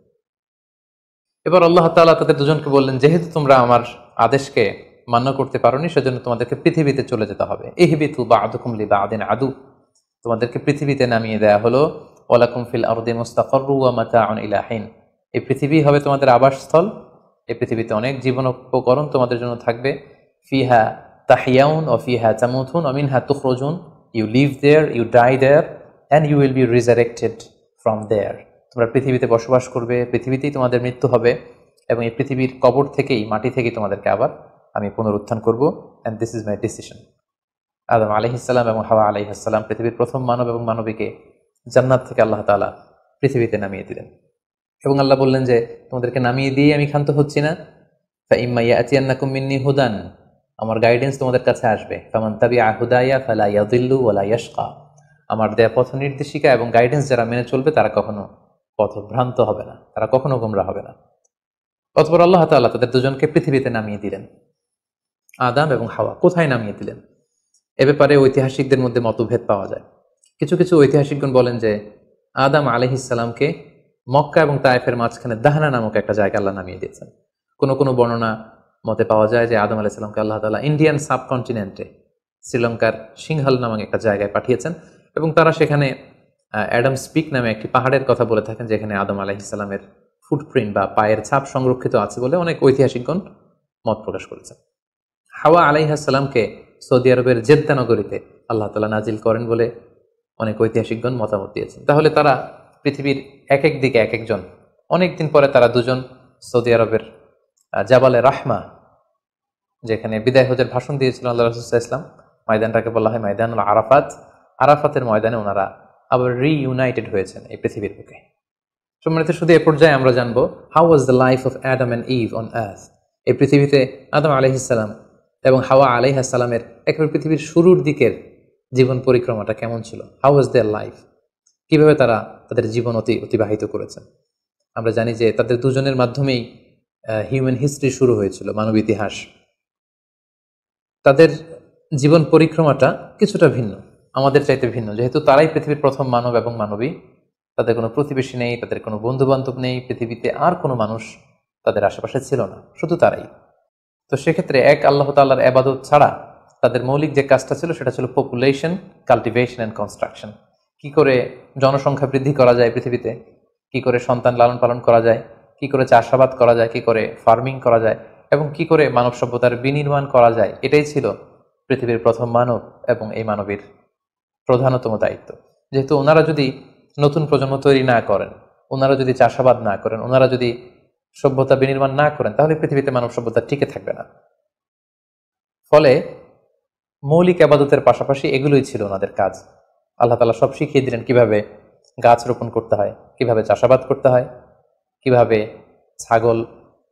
এবার আল্লাহ তাআলা তাদের দুজনকে বললেন, যেহেতু তোমরা আমার আদেশকে মান্য করতে পারোনি, সেজন্য তোমাদেরকে পৃথিবীতে চলে যেতে হবে। ইহবিতু বা'দুকুম লিবা'দিন আদু, তোমাদেরকে পৃথিবীতে নামিয়ে দেয়া হলো। ওয়ালাকুম ফিল আরদি মুস্তাকাররু ওয়া মাতাউন ইলা হিন, এই পৃথিবী হবে তোমাদের আবাসস্থল, এই পৃথিবীতে অনেক জীবন উপকরণ তোমাদের জন্য থাকবে। ফিহা তাহিয়াউন ওয়া ফিহা তামুতুন ওয়া মিনহা তুখরাজুন, you live there, you die there, and you will be resurrected from there. তোমরা পৃথিবীতে বসবাস করবে, পৃথিবীতেই তোমাদের মৃত্যু হবে, এবং এই পৃথিবীর কবর থেকেই, মাটি থেকেই তোমাদেরকে আবার আমি পুনরুত্থান করব, and this is my decision. Adam আলাইহিস সালাম এবং হাওয়া আলাইহিস সালাম পৃথিবীর প্রথম মানব এবং মানবীকে জান্নাত থেকে আল্লাহ তাআলা পৃথিবীতে নামিয়ে দিলেন এবং আল্লাহ বললেন যে তোমাদেরকে নামিয়ে দিয়ে আমি ক্ষান্ত হচ্ছি না। ফাইম্মা ইয়াতিয়ান্নাকুম মিন্নি হুদান, আমার গাইডেন্স তোমাদের কাছে আসবে। ফামান তাবিআ হুদায়া ফালা ইয়াযিল্লু ওয়ালা ইয়াশকা, আমার দেয়া পথ নির্দেশিকা এবং গাইডেন্স যারা মেনে চলবে তারা কখনো পথভ্রান্ত হবে না, তারা কখনো গোমরা হবে না। অতঃপর আল্লাহ তাআলা তাদের দুজনকে পৃথিবীতে নামিয়ে দিলেন। আদম এবং হাওয়া কোথায় নামিয়ে দিলেন এ ব্যাপারে ঐতিহাসিকদের মধ্যে মতভেদ পাওয়া যায়। কিছু কিছু ঐতিহাসিকগণ বলেন যে আদম আলাইহিস সালামকে মক্কা এবং তায়েফের মাঝখানে দাহনা নামক একটা জায়গা আল্লাহ নামিয়ে দিয়েছেন। কোনো কোনো বর্ণনা মতে পাওয়া যায় যে আদম আলাইহিস সালামকে আল্লাহ তাআলা ইন্ডিয়ান সাবকন্টিনেন্টে শ্রীলঙ্কার সিংহাল নামক একটা জায়গায় পাঠিয়েছেন এবং তারা সেখানে অ্যাডামস পিক নামে একটি পাহাড়ের কথা বলে থাকেন, যেখানে আদম আলাইহিস সালামের ফুটপ্রিন্ট বা পায়ের ছাপ সংরক্ষিত আছে বলে অনেক ঐতিহাসিকগণ মত প্রকাশ করেছেন। হাওয়া আলাইহিস সালামকে সৌদি আরবের জেদ্দা নগরীতে আল্লাহ তাআলা নাজিল করেন বলে অনেক ঐতিহাসিকগণ মতামত দিয়েছেন। তাহলে তারা পৃথিবীর এক এক দিকে এক একজন, অনেকদিন পরে তারা দুজন সৌদি আরবের জাবালে রাহমা, যেখানে বিদায় হজের ভাষণ দিয়েছিল আল্লাহ রাসূল সাল্লাল্লাহু আলাইহি ওয়াসাল্লাম, ময়দানটাকে বলা হয় ময়দানুল আরাফাত, আরাফাতের ময়দানে ওনারা আবার রিইউনাইটেড হয়েছেন এই পৃথিবীর বুকে। সম্মানিত, শুধু এ পর্যায়ে আমরা জানবো how was the life of Adam and Eve on earth. এই পৃথিবীতে আদম আলাইহিস সালাম এবং হাওয়া আলাইহিস সালামের একেবারে পৃথিবীর শুরুর দিকের জীবন পরিক্রমাটা কেমন ছিল, হাউ ওয়াজ দেয়ার লাইফ, কিভাবে তারা তাদের জীবন অতিবাহিত করেছেন। আমরা জানি যে তাদের দুজনের মাধ্যমেই হিউম্যান হিস্ট্রি শুরু হয়েছিল, মানব ইতিহাস। তাদের জীবন পরিক্রমাটা কিছুটা ভিন্ন, আমাদের চাইতে ভিন্ন, যেহেতু তারাই পৃথিবীর প্রথম মানব এবং মানবী। তাদের কোনো প্রতিবেশী নেই, তাদের কোনো বন্ধু বান্ধব নেই, পৃথিবীতে আর কোনো মানুষ তাদের আশেপাশে ছিল না, শুধু তারাই। তো সেক্ষেত্রে এক আল্লাহ তাআলার ইবাদত ছাড়া তাদের মৌলিক যে কাজটা ছিল সেটা ছিল পপুলেশন, কাল্টিভেশন অ্যান্ড কনস্ট্রাকশন। কি করে জনসংখ্যা বৃদ্ধি করা যায় পৃথিবীতে, কি করে সন্তান লালন পালন করা যায়, কি করে চাষাবাদ করা যায়, কি করে ফার্মিং করা যায় এবং কি করে মানব সভ্যতার বিনির্মাণ করা যায়, এটাই ছিল পৃথিবীর প্রথম মানব এবং এই মানবীর প্রধানতম দায়িত্ব। যেহেতু ওনারা যদি নতুন প্রজন্ম তৈরি না করেন, ওনারা যদি চাষাবাদ না করেন, ওনারা যদি সভ্যতা বিনির্মাণ না করেন, তাহলে পৃথিবীতে মানব সভ্যতা টিকে থাকবে না। ফলে মৌলিক ইবাদতের পাশাপাশি এগুলোই ছিল ওনাদের কাজ। আল্লাহ তাআলা সব শিখিয়ে দিলেন কিভাবে গাছ রোপণ করতে হয়, কিভাবে চাষাবাদ করতে হয়, কিভাবে ছাগল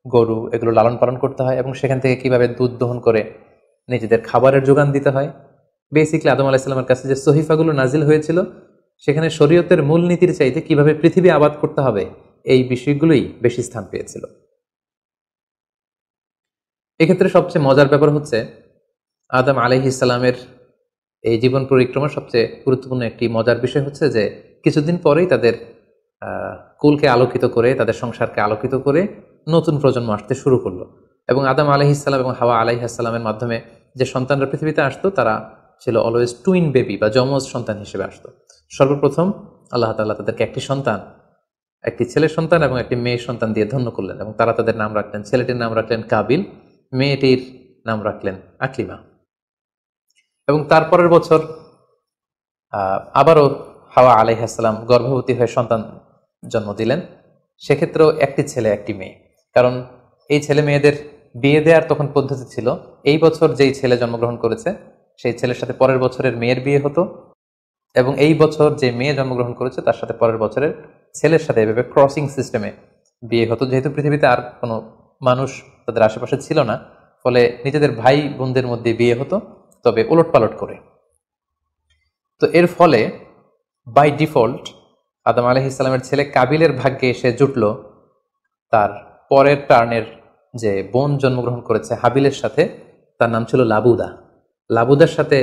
গরু এগুলো লালন পালন করতে হয় এবং সেখান থেকে কিভাবে দুধ দহন করে নিজেদের খাবারের যোগান দিতে হয়। বেসিক্যালি আদম আলাইহিস সালামের কাছে যে সহিফাগুলো নাজিল হয়েছিল সেখানে শরীয়তের মূলনীতির চাইতে কিভাবে পৃথিবী আবাদ করতে হবে এই বিষয়গুলোই বেশি স্থান পেয়েছিল। এক্ষেত্রে সবচেয়ে মজার ব্যাপার হচ্ছে আদম আলাইহিস সালামের এই জীবন পরিক্রমার সবচেয়ে গুরুত্বপূর্ণ একটি মজার বিষয় হচ্ছে যে কিছুদিন পরেই তাদের কুলকে আলোকিত করে, তাদের সংসারকে আলোকিত করে নতুন প্রজন্ম আসতে শুরু করলো এবং আদম আলাইহিস সালাম এবং হাওয়া আলাইহিস সালামের মাধ্যমে যে সন্তানরা পৃথিবীতে আসতো তারা ছিল অলওয়েজ টুইন বেবি বা যমজ সন্তান হিসেবে আসতো। সর্বপ্রথম আল্লাহ তাআলা তাদেরকে একটি সন্তান, একটি ছেলে সন্তান এবং একটি মেয়ে সন্তান দিয়ে ধন্য করলেন এবং তারা তাদের নাম রাখলেন, ছেলেটির নাম রাখলেন কাবিল, মেয়েটির নাম রাখলেন আকলিমা। এবং তারপরের বছর আবারও হাওয়া আলাইহিস সালাম গর্ভবতী হয়ে সন্তান জন্ম দিলেন। সেক্ষেত্রেও একটি ছেলে একটি মেয়ে, কারণ এই ছেলে মেয়েদের বিয়ে দেওয়ার তখন পদ্ধতি ছিল এই বছর যেই ছেলে জন্মগ্রহণ করেছে সেই ছেলের সাথে পরের বছরের মেয়ের বিয়ে হতো এবং এই বছর যে মেয়ে জন্মগ্রহণ করেছে তার সাথে পরের বছরের ছেলের সাথে এভাবে ক্রসিং সিস্টেমে বিয়ে হতো। যেহেতু পৃথিবীতে আর কোনো মানুষ তাদের আশেপাশে ছিল না, ফলে নিজেদের ভাই বোনদের মধ্যে বিয়ে হতো, তবে উলটপালট করে। তো এর ফলে বাই ডিফল্ট আদম আলাইহিস সালামের ছেলে কাবিলের ভাগ্যে এসে জুটল তার পরের টার্নের যে বোন জন্মগ্রহণ করেছে হাবিলের সাথে, তার নাম ছিল লাবুদা। লাবুদার সাথে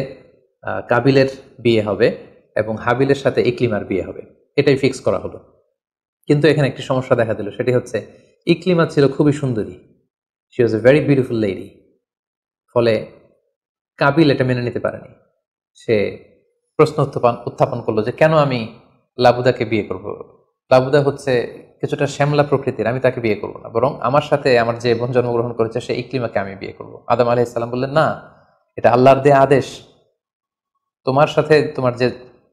কাবিলের বিয়ে হবে এবং হাবিলের সাথে ইকলিমার বিয়ে হবে, এটাই ফিক্স করা হলো। কিন্তু এখানে একটি সমস্যা দেখা দিল, সেটি হচ্ছে ইকলিমা ছিল খুবই সুন্দরী, she was a very beautiful lady. ফলে কাবিল এটা মেনে নিতে পারেনি। সে প্রশ্ন উত্থাপন করলো যে কেন আমি লাবুদাকে বিয়ে করব? লাবুদা হচ্ছে কিছুটা শ্যামলা প্রকৃতির, আমি তাকে বিয়ে করব না, বরং আমার সাথে আমার যে বোন জন্মগ্রহণ করেছে সে ইকলিমাকে আমি বিয়ে করব। আদম আলাইহিস সালাম বললেন, না, এটা আল্লাহর দেয়া আদেশ, তোমার সাথে তোমার যে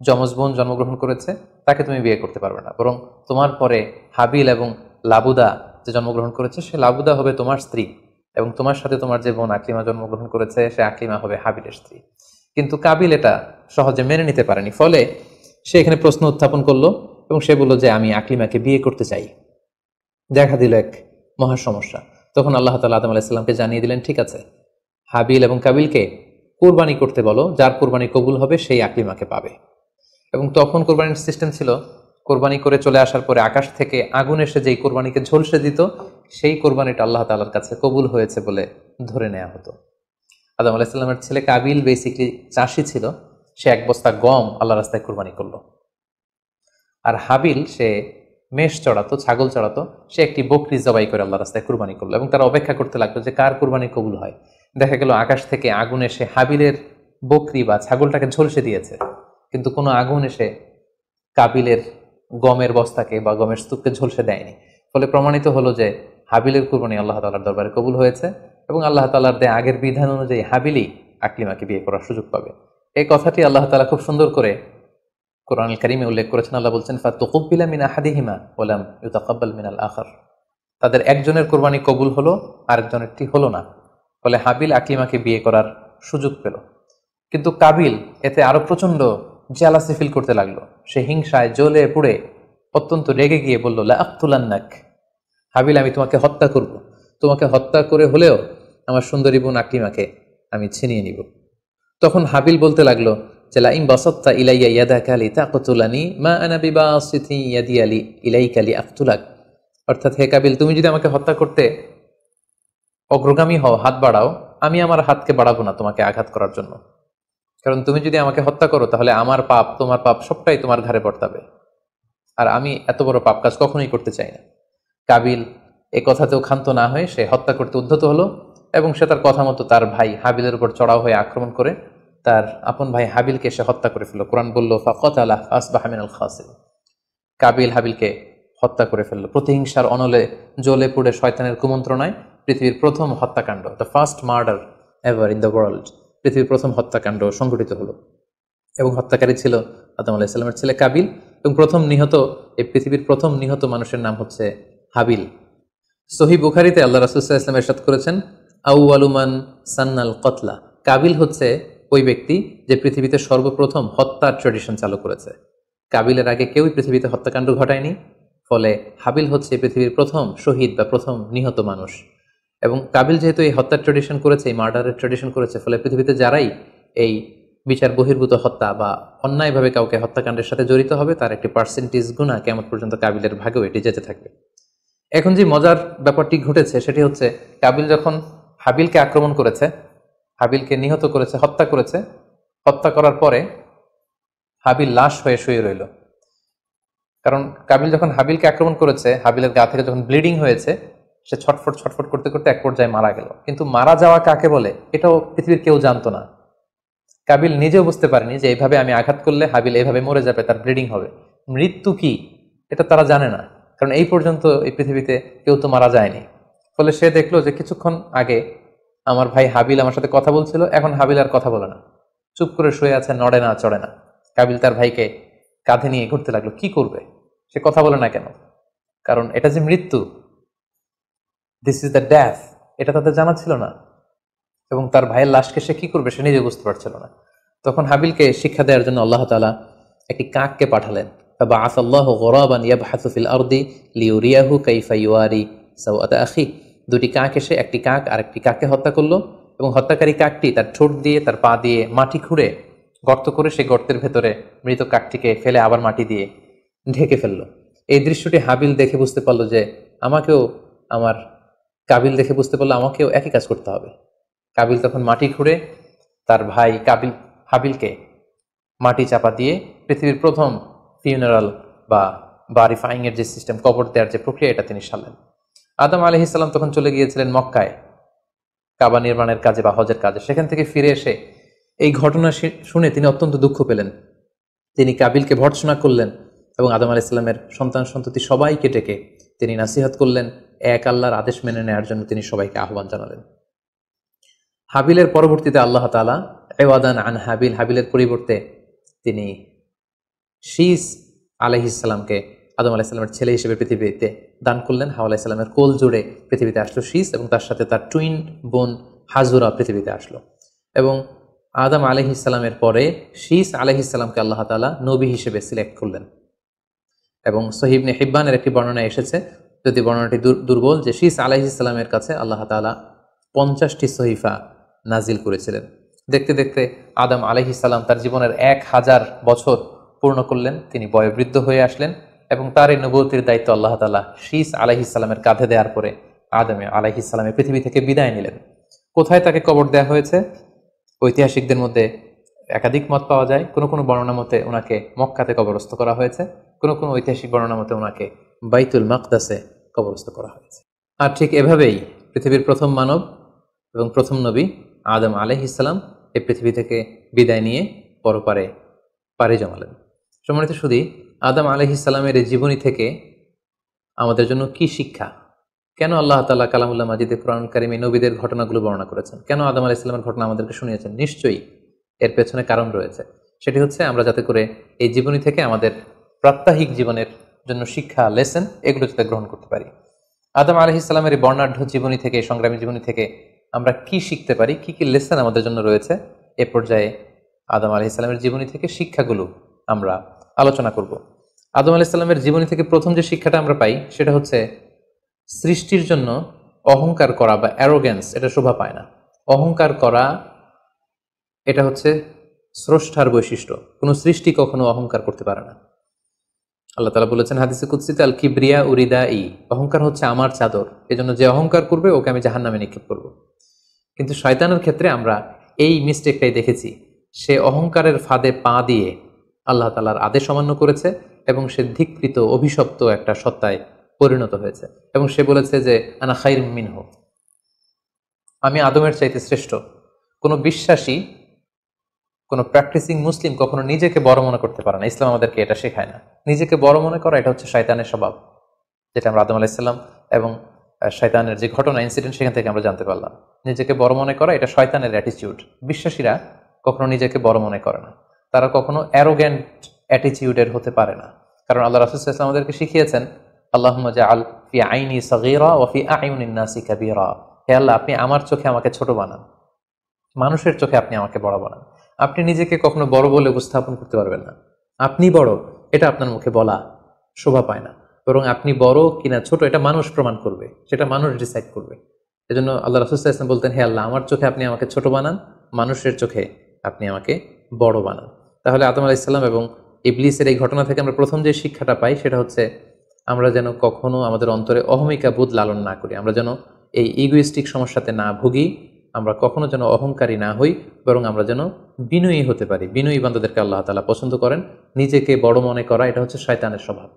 যমজ বোন জন্মগ্রহণ করেছে তাকে তুমি বিয়ে করতে পারবে না, বরং তোমার পরে হাবিল এবং লাবুদা যে জন্মগ্রহণ করেছে সে লাবুদা হবে তোমার স্ত্রী এবং তোমার সাথে তোমার যে বোন আকলিমা জন্মগ্রহণ করেছে সে আকলিমা হবে হাবিলের স্ত্রী। কিন্তু কাবিল এটা সহজে মেনে নিতে পারেনি। ফলে সে এখানে প্রশ্ন উত্থাপন করলো এবং সে বলল যে আমি আকলিমাকে বিয়ে করতে চাই। দেখা দিল এক মহা সমস্যা। তখন আল্লাহ তাআলা আদম আলাইহিস সালামকে জানিয়ে দিলেন, ঠিক আছে, হাবিল এবং কাবিলকে কোরবানি করতে বলো, যার কোরবানি কবুল হবে সেই আকলিমাকে পাবে। এবং তখন কোরবানির সিস্টেম ছিল, কোরবানি করে চলে আসার পরে আকাশ থেকে আগুন এসে যেই কোরবানিকে ঝলসে দিত, সেই কোরবানিটা আল্লাহ তাআলার কাছে কবুল হয়েছে বলে ধরে নেওয়া হতো। আদম আলাইহিস সালামের ছেলে কাবিল বেসিকলি চাষি ছিল, সে এক বস্তা গম আল্লাহ রাস্তায় কোরবানি করলো। আর হাবিল সে মেষ চড়াতো, ছাগল চড়াতো, সে একটি বকরি জবাই করে আল্লাহ রাস্তায় কুরবানি করলো এবং তারা অপেক্ষা করতে লাগলো যে কার কুরবানি কবুল হয়। দেখা গেল আকাশ থেকে আগুন এসে হাবিলের বকরি বা ছাগলটাকে ঝলসে দিয়েছে, কিন্তু কোনো আগুন এসে কাবিলের গমের বস্তাকে বা গমের স্তূপকে ঝলসে দেয়নি। ফলে প্রমাণিত হলো যে হাবিলের কুরবানি আল্লাহ তাআলার দরবারে কবুল হয়েছে এবং আল্লাহ তাআলার দেয়া আগের বিধান অনুযায়ী হাবিলই আকলিমাকে বিয়ে করার সুযোগ পাবে। এই কথাটি আল্লাহ তাআলা খুব সুন্দর করে কোরআনুল কারীমে উল্লেখ করেছেন। আল্লাহ বলছেন, ফাতুকুব্বিলা মিন আহাদিহিমা ওয়া লাম ইউতাকাব্বাল মিনাল আখার। তাদের একজনের কোরবানি কবুল হলো, আরেকজনেরটি হলো না। ফলে হাবিল আকলিমাকে বিয়ে করার সুযোগ পেল। কিন্তু কাবিল এতে আরো প্রচন্ড জেলাসি ফিল করতে লাগলো। সে হিংসায় জ্বলে পুড়ে অত্যন্ত রেগে গিয়ে বলল, লা আক্তুলান্নাক, হাবিল আমি তোমাকে হত্যা করব, তোমাকে হত্যা করে হলেও আমার সুন্দরী বোন আকলিমাকে আমি ছিনিয়ে নিব। তখন হাবিল বলতে লাগলো যে, লাইন বাসাত্তা ইলাইয়া ইয়াদাকা লিতাকতুলানি মা আনা বিবাসিতি ইয়াদি ইলাইকা লিআকতুলাক। অর্থাৎ, হে কাবিল, তুমি যদি আমাকে হত্যা করতে অগ্রগামী হও, হাত বাড়াও, আমি আমার হাতকে বাড়াবো না তোমাকে আঘাত করার জন্য। কারণ তুমি যদি আমাকে হত্যা করো তাহলে আমার পাপ, তোমার পাপ সবটাই তোমার ঘাড়ে বর্তাবে, আর আমি এত বড় পাপ কাজ কখনোই করতে চাই না। কাবিল এ কথাতেও ক্ষান্ত না হয়ে সে হত্যা করতে উদ্ধত হলো এবং সে তার কথা মতো তার ভাই হাবিলের উপর চড়াও হয়ে আক্রমণ করে তার আপন ভাই হাবিলকে সে হত্যা করে ফেলল। কোরআন বলল, ফাকাতালা ফাসবাহা মিনাল খাসিরিন। কাবিল হাবিলকে হত্যা করে ফেলল। প্রতিহিংসার অনলে জ্বলে পুড়ে শয়তানের কুমন্ত্রণায় পৃথিবীর প্রথম হত্যাকাণ্ড, the first murder ever in the world, পৃথিবীর প্রথম হত্যাকাণ্ড সংঘটিত হলো এবং হত্যাকারী ছিল আদম আলাইহিস সালামের ছেলে কাবিল। এবং এই পৃথিবীর প্রথম নিহত মানুষের নাম হচ্ছে হাবিল। সহিহ বুখারীতে আল্লাহ রাসূল সাল্লাল্লাহু আলাইহি ওয়াসাল্লাম ইরশাদ করেছেন, আউয়ালু মান সান্নাল কতলা। কাবিল হচ্ছে ওই ব্যক্তি যে পৃথিবীতে সর্বপ্রথম হত্যার ট্র্যাডিশন চালু করেছে। কাবিলের আগে কেউই পৃথিবীতে হত্যাকাণ্ড ঘটায়নি। ফলে হাবিল হচ্ছে পৃথিবীর প্রথম শহীদ বা প্রথম নিহত মানুষ। এবং কাবিল যেহেতু এই হত্যার ট্র্যাডিশন করেছে, এই মার্ডারের ট্র্যাডিশন করেছে, ফলে পৃথিবীতে যারাই এই বিচার বহির্ভূত হত্যা বা অন্যায়ভাবে কাউকে হত্যাকাণ্ডের সাথে জড়িত হবে, তার একটি পার্সেন্টেজ গুণা কিয়ামত পর্যন্ত কাবিলের ভাগেও এটি যেতে থাকবে। এখন যে মজার ব্যাপারটি ঘটেছে সেটি হচ্ছে, কাবিল যখন হাবিলকে আক্রমণ করেছে, হাবিলকে নিহত করেছে, হত্যা করেছে, হত্যা করার পরে হাবিল লাশ হয়ে শুয়ে রইল। কারণ কাবিল যখন হাবিলকে আক্রমণ করেছে, হাবিলের গা থেকে যখন ব্লিডিং হয়েছে, সে ছটফট ছটফট করতে করতে এক পর্যায়ে মারা গেল। কিন্তু মারা যাওয়া কাকে বলে এটাও পৃথিবীর কেউ জানতো না। কাবিল নিজেও বুঝতে পারেনি যে এইভাবে আমি আঘাত করলে হাবিল এইভাবে মরে যাবে, তার ব্লিডিং হবে। মৃত্যু কি এটা তারা জানে না, কারণ এই পর্যন্ত এই পৃথিবীতে কেউ তো মারা যায়নি। ফলে সে দেখলো যে কিছুক্ষণ আগে আমার ভাই হাবিল আমার সাথে কথা বলছিল, এখন হাবিল আর কথা বলে না, চুপ করে শুয়ে আছে, নড়ে না চড়ে না। কাবিল তার ভাইকে কাঁধে নিয়ে ঘুরতে লাগলো। কি করবে, সে কথা বলে না কেন? কারণ এটা যে মৃত্যু, দিস ইজ দ্য ডেথ, এটা তাদের জানা ছিল না। এবং তার ভাইয়ের লাশকে সে কি করবে সে নিজে বুঝতে পারছিল না। তখন হাবিলকে শিক্ষা দেওয়ার জন্য আল্লাহ তাআলা একটি কাককে পাঠালেন। ফাবাআস আল্লাহু গুরাবান ইয়াবহাসু ফিল আরদি লিউরিয়াহু কাইফা ইউয়ারি সাওআতা আখি। দুটি কাক এসে একটি কাক আর একটি কাককে হত্যা করলো এবং হত্যাকারী কাকটি তার ঠোঁট দিয়ে তার পা দিয়ে মাটি খুঁড়ে গর্ত করে সেই গর্তের ভেতরে মৃত কাকটিকে ফেলে আবার মাটি দিয়ে ঢেকে ফেললো। এই দৃশ্যটি হাবিল দেখে বুঝতে পারলো যে কাবিল দেখে বুঝতে পারলো আমাকেও একই কাজ করতে হবে। কাবিল তখন মাটি খুঁড়ে তার ভাই হাবিলকে মাটি চাপা দিয়ে পৃথিবীর প্রথম ফিউনারাল বা বারিফাইং এর যে সিস্টেম, কবর দেওয়ার যে প্রক্রিয়া, এটা তিনি সারলেন। আদম আলাইহিস সালাম তখন চলে গিয়েছিলেন মক্কায় কাবা নির্মাণের কাজে বা হজের কাজে। সেখান থেকে ফিরে এসে এই ঘটনা শুনে তিনি অত্যন্ত দুঃখ পেলেন। তিনি কাবিলকে ভর্ৎসনা করলেন এবং আদম আলাইহিস সালামের সন্তান সন্ততি সবাইকে ডেকে তিনি নাসিহত করলেন। এক আল্লাহর আদেশ মেনে নেওয়ার জন্য তিনি সবাইকে আহ্বান জানালেন। হাবিলের পরবর্তীতে আল্লাহ তাআলা এওয়াদান আন হাবিলের পরিবর্তে তিনি শীস আলাইহিস সালামকে আদম আলাইহিস সালামের ছেলে হিসেবে পৃথিবীতে দান করলেন। হাওয়া আলাইহিস সালামের কোল জুড়ে পৃথিবীতে আসলো শীস এবং তার সাথে তার টুইন বোন হাজুরা পৃথিবীতে আসলো। এবং আদম আলাইহিসসালামের পরে শীস আলাইহিসসালামকে আল্লাহ তাআলা নবী হিসেবে সিলেক্ট করলেন। এবং সহিহ ইবনে হিব্বানের একটি বর্ণনা এসেছে, যদি বর্ণনাটি দুর্বল, যে শীস আলাইহিসসালামের কাছে আল্লাহ তাআলা 50টি সহিফা নাজিল করেছিলেন। দেখতে দেখতে আদম আলাইহিসসালাম তার জীবনের 1000 বছর পূর্ণ করলেন, তিনি বয়োবৃদ্ধ হয়ে আসলেন এবং তার এই নবুয়তির দায়িত্ব আল্লাহ তাআলা শীস আলাইহিসসালামের কাঁধে দেওয়ার পরে আদম আলাইহিসসালামের পৃথিবী থেকে বিদায় নিলেন। কোথায় তাকে কবর দেওয়া হয়েছে? ঐতিহাসিকদের মধ্যে একাধিক মত পাওয়া যায়। কোনো কোনো বর্ণনা মতে ওনাকে মক্কাতে কবরস্থ করা হয়েছে, কোনো কোনো ঐতিহাসিক বর্ণনা মতে ওনাকে বাইতুল মাকদাসে কবরস্থ করা হয়েছে। আর ঠিক এভাবেই পৃথিবীর প্রথম মানব এবং প্রথম নবী আদম আলাইহিসসালাম এই পৃথিবী থেকে বিদায় নিয়ে পরপারে পাড়ি জমালেন। সম্মানিত শুধু আদম আলাইহিসসালামের এই জীবনী থেকে আমাদের জন্য কি শিক্ষা? কেন আল্লাহ তাআলা কালামুল্লাহ মাজিদে কুরআনুল কারীমে নবীদের ঘটনাগুলো বর্ণনা করেছেন? কেন আদম আলাইহিস সালামের ঘটনা আমাদেরকে শুনিয়েছেন? নিশ্চয়ই এর পেছনে কারণ রয়েছে। সেটি হচ্ছে আমরা যাতে করে এই জীবনী থেকে আমাদের প্রাত্যহিক জীবনের জন্য শিক্ষা, লেসন, এগুলো যাতে গ্রহণ করতে পারি। আদম আলাইহিস সালামের এই বর্ণাঢ্য জীবনী থেকে, সংগ্রামী জীবনী থেকে আমরা কি শিখতে পারি, কি কি লেসন আমাদের জন্য রয়েছে, এ পর্যায়ে আদম আলাইহিস সালামের জীবনী থেকে শিক্ষাগুলো আমরা আলোচনা করব। আদম আলাইহিস সালামের জীবনী থেকে প্রথম যে শিক্ষাটা আমরা পাই সেটা হচ্ছে সৃষ্টির জন্য অহংকার করা বা অ্যারোগ্যান্স এটা শোভা পায় না। অহংকার করা এটা হচ্ছে স্রষ্টার বৈশিষ্ট্য। কোনো সৃষ্টি কখনো অহংকার করতে পারে না। আল্লাহ তাআলা বলেছেন হাদিসে কুদসিতে, আল কিবরিয়া উরিদাই, অহংকার হচ্ছে আমার চাদর, এজন্য যে অহংকার করবে ওকে আমি জাহান্নামে নিক্ষেপ করব। কিন্তু শয়তানের ক্ষেত্রে আমরা এই মিস্টেকটাই দেখেছি। সে অহংকারের ফাঁদে পা দিয়ে আল্লাহ তাআলার আদেশ অমান্য করেছে এবং সে ধিক্কৃত, অভিশপ্ত একটা সত্তায় পরিণত হয়েছে এবং সে বলেছে যে আনা খাইরুম মিনহু, আমি আদমের চাইতে শ্রেষ্ঠ। কোনো বিশ্বাসী, কোনো প্র্যাকটিসিং মুসলিম কখনো নিজেকে বড় মনে করতে পারে না। ইসলাম আমাদেরকে এটা শেখায় না। নিজেকে বড় মনে করা এটা হচ্ছে শয়তানের স্বভাব, যেটা আমরা আদম আলাইহিস সালাম এবং শয়তানের যে ঘটনা, ইনসিডেন্ট, সেখান থেকে আমরা জানতে পারলাম। নিজেকে বড় মনে করা এটা শয়তানের অ্যাটিটিউড। বিশ্বাসীরা কখনো নিজেকে বড় মনে করে না, তারা কখনো অ্যারোগ্যান্ট অ্যাটিটিউডের হতে পারে না। কারণ আল্লাহ রাসূল সাল্লাল্লাহু আলাইহি ওয়াসাল্লাম আমাদেরকে শিখিয়েছেন, আল্লাহুম্মা জাআল ফি আইনি সাগীরা ওয়া ফি আ'ইউনিন নাসি কাবীরা, হে আল্লাহ, আপনি আমার চোখে আমাকে ছোট বানান, মানুষের চোখে আপনি আমাকে বড় বানান। আপনি নিজেকে কখনো বড় বলে উপস্থাপন করতে পারবেন না। আপনি বড় এটা আপনার মুখে বলা শোভা পায় না, বরং আপনি বড় কিনা ছোট এটা মানুষ প্রমাণ করবে, সেটা মানুষ ডিসাইড করবে। এজন্য আল্লাহ রাসূল সাল্লাল্লাহু আলাইহি ওয়াসাল্লাম বলতেন, হে আল্লাহ, আমার চোখে আপনি আমাকে ছোট বানান, মানুষের চোখে আপনি আমাকে বড় বানান। তাহলে আদম আলাইহিস সালাম এবং ইবলিসের এই ঘটনা থেকে আমরা প্রথম যে শিক্ষাটা পাই সেটা হচ্ছে আমরা যেন কখনো আমাদের অন্তরে অহমিকা বোধ লালন না করি, আমরা যেন এই ইগোইস্টিক সমস্যাতে না ভুগি, আমরা কখনো যেন অহংকারী না হই, বরং আমরা যেন বিনয়ী হতে পারি। বিনয়ী বান্দাদেরকে আল্লাহ তাআলা পছন্দ করেন। নিজেকে বড় মনে করা এটা হচ্ছে শয়তানের স্বভাব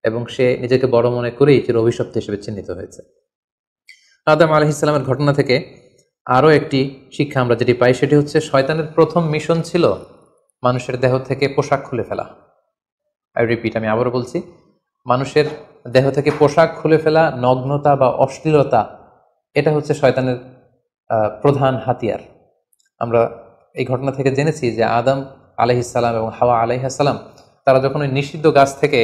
এবং সে নিজেকে বড় মনে করেই চির অভিশপ্ত হিসেবে চিহ্নিত হয়েছে। আদম আলাইহিস সালামের ঘটনা থেকে আরও একটি শিক্ষা আমরা যেটি পাই সেটি হচ্ছে শয়তানের প্রথম মিশন ছিল মানুষের দেহ থেকে পোশাক খুলে ফেলা। আই রিপিট, আমি আবারও বলছি, মানুষের দেহ থেকে পোশাক খুলে ফেলা, নগ্নতা বা অশ্লীলতা, এটা হচ্ছে শয়তানের প্রধান হাতিয়ার। আমরা এই ঘটনা থেকে জেনেছি যে আদম আলাইহিস সালাম এবং হাওয়া আলাইহিস সালাম তারা যখন ওই নিষিদ্ধ গাছ থেকে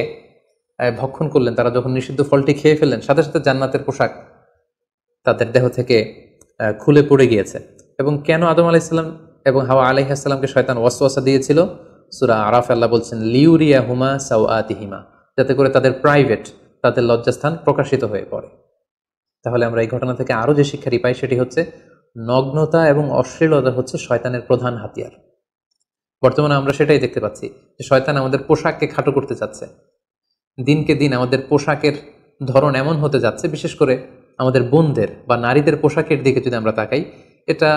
ভক্ষণ করলেন, তারা যখন নিষিদ্ধ ফলটি খেয়ে ফেললেন, সাথে সাথে জান্নাতের পোশাক তাদের দেহ থেকে খুলে পড়ে গিয়েছে। এবং কেন আদম আলাইহিস সালাম এবং হাওয়া আলাইহিস সালামকে শয়তান ওয়াসওয়াসা দিয়েছিল? সূরা আরাফে আল্লাহ বলছেন, লিউরিয়াহুমা সাওআতিহিমা, যাতে করে তাদের প্রাইভেট, তাদের লজ্জাস্থান প্রকাশিত হয়ে পড়ে। তাহলে আমরা এই ঘটনা থেকে আরও যে শিক্ষাটি পাই সেটি হচ্ছে নগ্নতা এবং অশ্লীলতা হচ্ছে শয়তানের প্রধান হাতিয়ার। বর্তমানে আমরা সেটাই দেখতে পাচ্ছি যে শয়তান আমাদের পোশাককে খাটো করতে চাচ্ছে। দিনকে দিন আমাদের পোশাকের ধরন এমন হতে যাচ্ছে, বিশেষ করে আমাদের বোনদের বা নারীদের পোশাকের দিকে যদি আমরা তাকাই, এটা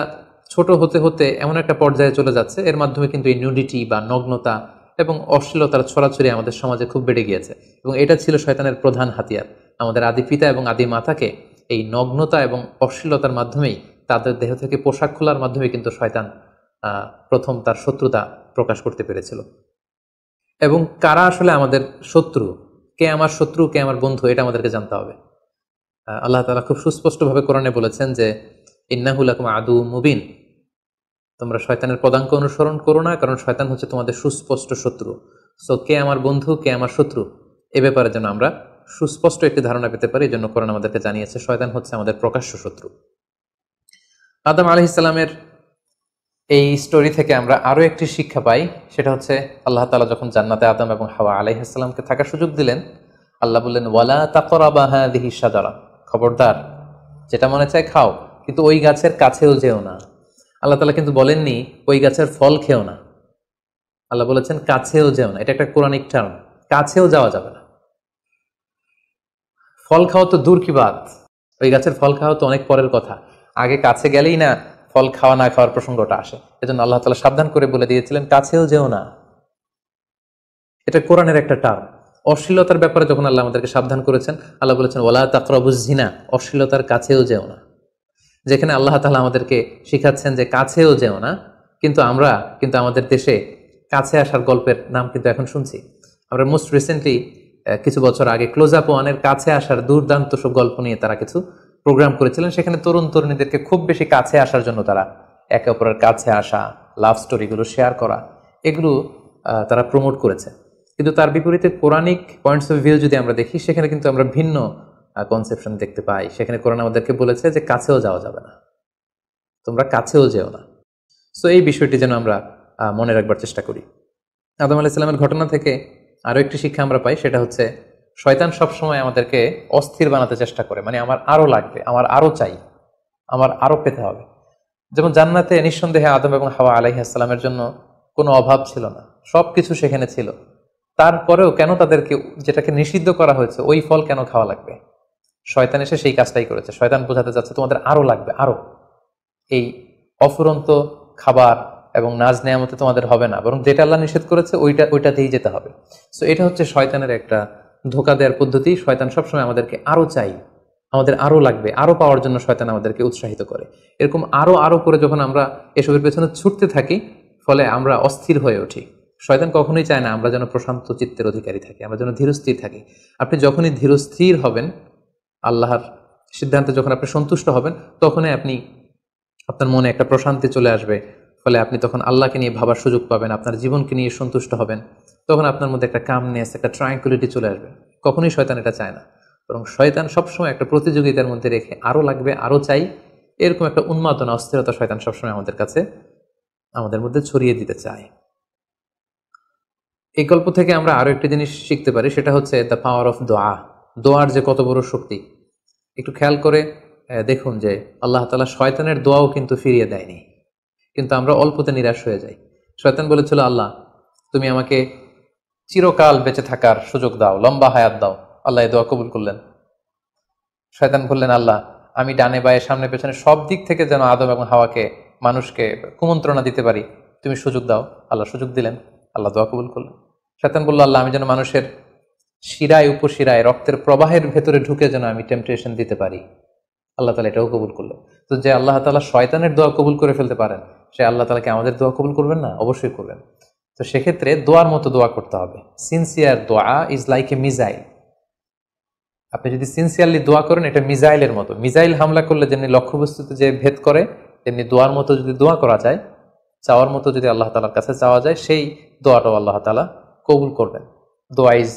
ছোট হতে হতে এমন একটা পর্যায়ে চলে যাচ্ছে, এর মাধ্যমে কিন্তু এই নিউডিটি বা নগ্নতা এবং অশ্লীলতার ছড়াছড়ি আমাদের সমাজে খুব বেড়ে গিয়েছে এবং এটা ছিল শয়তানের প্রধান হাতিয়ার। আমাদের আদি পিতা এবং আদি মাতাকে এই নগ্নতা এবং অশ্লীলতার মাধ্যমেই, তাদের দেহ থেকে পোশাক খোলার মাধ্যমে কিন্তু শয়তান প্রথম তার শত্রুতা প্রকাশ করতে পেরেছিল। এবং কারা আসলে আমাদের শত্রু, কে আমার শত্রু, কে আমার বন্ধু, এটা আমাদেরকে জানতে হবে। আল্লাহ তাআলা খুব সুস্পষ্টভাবে কোরআনে বলেছেন যে ইন্নাহু লাকুম আদুউম মুবিন, তোমরা শয়তানের পদাঙ্ক অনুসরণ করো না, কারণ শয়তান হচ্ছে তোমাদের সুস্পষ্ট শত্রু। সো কে আমার বন্ধু, কে আমার শত্রু, এ ব্যাপারে যেন আমরা সুস্পষ্ট একটি ধারণা পেতে পারি, এই জন্য কোরআন আমাদেরকে জানিয়েছে শয়তান হচ্ছে আমাদের প্রকাশ্য শত্রু। আদম আলাইহিস সালামের এই স্টোরি থেকে আমরা আরো একটি শিক্ষা পাই, সেটা হচ্ছে আল্লাহ তাআলা যখন জান্নাতে আদম এবং হাওয়া আলাইহিস সালামকে থাকার সুযোগ দিলেন, আল্লাহ বললেন ওয়ালা তাকরাবা হাযিহি শাজারা, খবরদার যেটা মনে চায় খাও, কিন্তু ওই গাছের কাছেও যেও না। আল্লাহ তাআলা কিন্তু বলেননি ওই গাছের ফল খেও না, আল্লাহ বলেছেন কাছেও যেও না। এটা একটা কোরআনিক টার্ম, কাছেও যাওয়া যাবে না। ফল খাওয়া তো দূর কি বাদ, ওই গাছের ফল খাওয়া তো অনেক পরের কথা, আগে কাছে গেলেই না ফল খাওয়া না খাওয়ার প্রসঙ্গটা আসে। এজন্য আল্লাহ তাআলা সাবধান করে বলে দিয়েছিলেন কাছেও যেও না। এটা কোরআনের একটা টার্ম। অশ্লীলতার ব্যাপারে যখন আল্লাহ আমাদেরকে সাবধান করেছেন, আল্লাহ বলেছেন ওয়ালা তাকরাবুজ জিনা, অশ্লীলতার কাছেও যেও না। যেখানে আল্লাহ তাআলা আমাদেরকে শিখাচ্ছেন যে কাছেও যেও না, কিন্তু আমরা আমাদের দেশে কাছে আসার গল্পের নাম কিন্তু এখন শুনছি। আমরা মোস্ট রিসেন্টলি কিছু বছর আগে ক্লোজ আপ ওয়ানের কাছে আসার দুর্দান্ত সব গল্প নিয়ে তারা কিছু প্রোগ্রাম করেছিলেন। সেখানে তরুণ তরুণীদেরকে খুব বেশি কাছে আসার জন্য তারা একে অপরের কাছে আসা, লাভ স্টোরিগুলো শেয়ার করা, এগুলো তারা প্রমোট করেছে। কিন্তু তার বিপরীতে কোরআনিক পয়েন্টস অফ ভিউ যদি আমরা দেখি, সেখানে কিন্তু আমরা ভিন্ন কনসেপশন দেখতে পাই। সেখানে কোরআন আমাদেরকে বলেছে যে কাছেও যাওয়া যাবে না, তোমরা কাছেও যেও না। সো এই বিষয়টি যেন আমরা মনে রাখবার চেষ্টা করি। আদম আলাইহিস সালামের ঘটনা থেকে আরো একটি শিক্ষা আমরা পাই, সেটা হচ্ছে শয়তান সবসময় আমাদেরকে অস্থির বানাতে চেষ্টা করে, মানে আমার আরো লাগবে, আমার আরো চাই, আমার আরো পেতে হবে। যেমন জান্নাতে নিঃসন্দেহে আদম এবং হাওয়া আলাইহিস সালামের জন্য কোনো অভাব ছিল না, সবকিছু সেখানে ছিল। তারপরেও কেন তাদেরকে যেটাকে নিষিদ্ধ করা হয়েছে ওই ফল কেন খাওয়া লাগবে? শয়তান এসে সেই কাজটাই করেছে। শয়তান বোঝাতে চাচ্ছে তোমাদের আরো লাগবে, আরো। এই অফুরন্ত খাবার এবং নাজ নেয়ামতে তোমাদের হবে না, বরং যেটা আল্লাহ নিষেধ করেছে ওইটাতেই যেতে হবে। সো এটা হচ্ছে শয়তানের একটা ধোঁকা দেওয়ার পদ্ধতি। শয়তান সবসময় আমাদেরকে আরো চাই, আমাদের আরো লাগবে, আরো পাওয়ার জন্য শয়তান আমাদেরকে উৎসাহিত করে। এরকম আরো আরো করে যখন আমরা এসবের পেছনে ছুটতে থাকি, ফলে আমরা অস্থির হয়ে উঠি। শয়তান কখনোই চায় না আমরা যেন প্রশান্ত চিত্তের অধিকারী থাকি, আমরা যেন ধীরস্থির থাকি। আপনি যখনই ধীরস্থির হবেন, আল্লাহর সিদ্ধান্তে যখন আপনি সন্তুষ্ট হবেন, তখনই আপনার মনে একটা প্রশান্তি চলে আসবে। ফলে আপনি তখন আল্লাহকে নিয়ে ভাবার সুযোগ পাবেন, আপনার জীবনকে নিয়ে সন্তুষ্ট হবেন। তখন আপনার মধ্যে একটা কামনেস, একটা ট্রাঙ্কুলিটি চলে আসবে। কখনোই শয়তান এটা চায় না, বরং শয়তান সবসময় একটা প্রতিযোগিতার মধ্যে রেখে আরো লাগবে, আরো চাই, এরকম একটা উন্মাদনা, অস্থিরতা শয়তান সবসময় আমাদের মধ্যে ছড়িয়ে দিতে চায়। এই গল্প থেকে আমরা আরো একটি জিনিস শিখতে পারি, সেটা হচ্ছে দ্য পাওয়ার অফ দোয়া। দোয়ার যে কত বড় শক্তি, একটু খেয়াল করে দেখুন যে আল্লাহ তাআলা শয়তানের দোয়াও কিন্তু ফিরিয়ে দেয়নি, কিন্তু আমরা অল্পতে নিরাশ হয়ে যাই। শয়তান বলেছিল আল্লাহ তুমি আমাকে চিরকাল বেঁচে থাকার সুযোগ দাও, লম্বা হায়াত দাও। আল্লাহ এই দোয়া কবুল করলেন। শয়তান বললেন আল্লাহ আমি ডানে বায়ে সামনে পেছনে সব দিক থেকে যেন আদম এবং হাওয়াকে, মানুষকে কুমন্ত্রণা দিতে পারি, তুমি সুযোগ দাও। আল্লাহ সুযোগ দিলেন, আল্লাহ দোয়া কবুল করলেন। শয়তান বলল আল্লাহ আমি যেন মানুষের শিরায় উপশিরায় রক্তের প্রবাহের ভেতরে ঢুকে যেন আমি টেম্পটেশন দিতে পারি। আল্লাহ তাআলা এটাও কবুল করলেন। তো যে আল্লাহ তাআলা শয়তানের দোয়া কবুল করে ফেলতে পারেন, সে আল্লাহ তাআলাকে আমাদের দোয়া কবুল করবেন না? অবশ্যই করবেন। তো সেক্ষেত্রে দোয়ার মতো দোয়া করতে হবে। সিনসিয়ার দোয়া ইজ লাইক এ মিসাইল। আপনি যদি সিনসিয়ারলি দোয়া করেন, এটা মিসাইলের মতো। মিসাইল হামলা করলে যেমনি লক্ষ্যবস্তুতে যে ভেদ করে, তেমনি দোয়ার মতো যদি দোয়া করা যায়, চাওয়ার মতো যদি আল্লাহ তাআলার কাছে চাওয়া যায়, সেই দোয়াটাও আল্লাহ তাআলা কবুল করবেন। দোয়া ইজ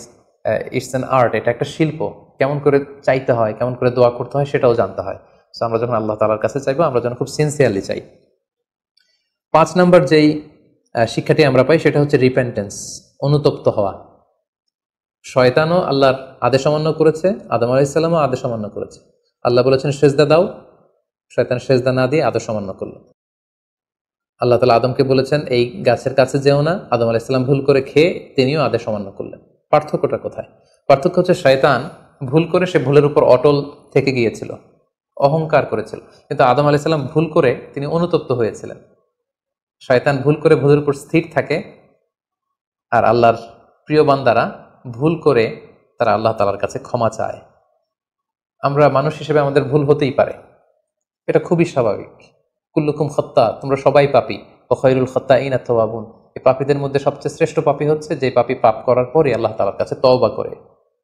ইটস অ্যান আর্ট, এটা একটা শিল্প। কেমন করে চাইতে হয়, কেমন করে দোয়া করতে হয়, সেটাও জানতে হয়। সো আমরা যখন আল্লাহ তাআলার কাছে চাইবো, আমরা যেন খুব সিনসিয়ারলি চাই। 5 নম্বর যেই শিক্ষাটি আমরা পাই, সেটা হচ্ছে রিপেন্টেন্স, অনুতপ্ত হওয়া। শয়তানও আল্লাহর আদেশ অমান্য করেছে, আদম আলাইহিস সালামও আদেশ অমান্য করেছে। আল্লাহ বলেছেন সেজদা দাও, শয়তান সেজদা না দিয়ে আদেশ অমান্য করলো। আল্লাহ তাআলা আদমকে বলেছেন এই গাছের কাছে যেও না, আদম আলাইহিস সালাম ভুল করে খেয়ে তিনিও আদেশ অমান্য করলেন। পার্থক্যটা কোথায়? পার্থক্য হচ্ছে শয়তান ভুল করে সে ভুলের উপর অটল থেকে গিয়েছিল, অহংকার করেছিল, কিন্তু আদম আলাইহিস সালাম ভুল করে তিনি অনুতপ্ত হয়েছিলেন। শয়তান ভুল করে ভুলের উপর স্থির থাকে, আর আল্লাহর প্রিয় বান্দারা ভুল করে তারা আল্লাহ তাআলার কাছে ক্ষমা চায়। আমরা মানুষ হিসেবে আমাদের ভুল হতেই পারে, এটা খুবই স্বাভাবিক। কুল্লুকুম খাত্তা, তোমরা সবাই পাপী, ওয়া খায়রুল খাত্তাইনা তাওয়াবুন। এই পাপীদের মধ্যে সবচেয়ে শ্রেষ্ঠ পাপী হচ্ছে যে পাপী পাপ করার পরে আল্লাহ তাআলার কাছে তওবা করে,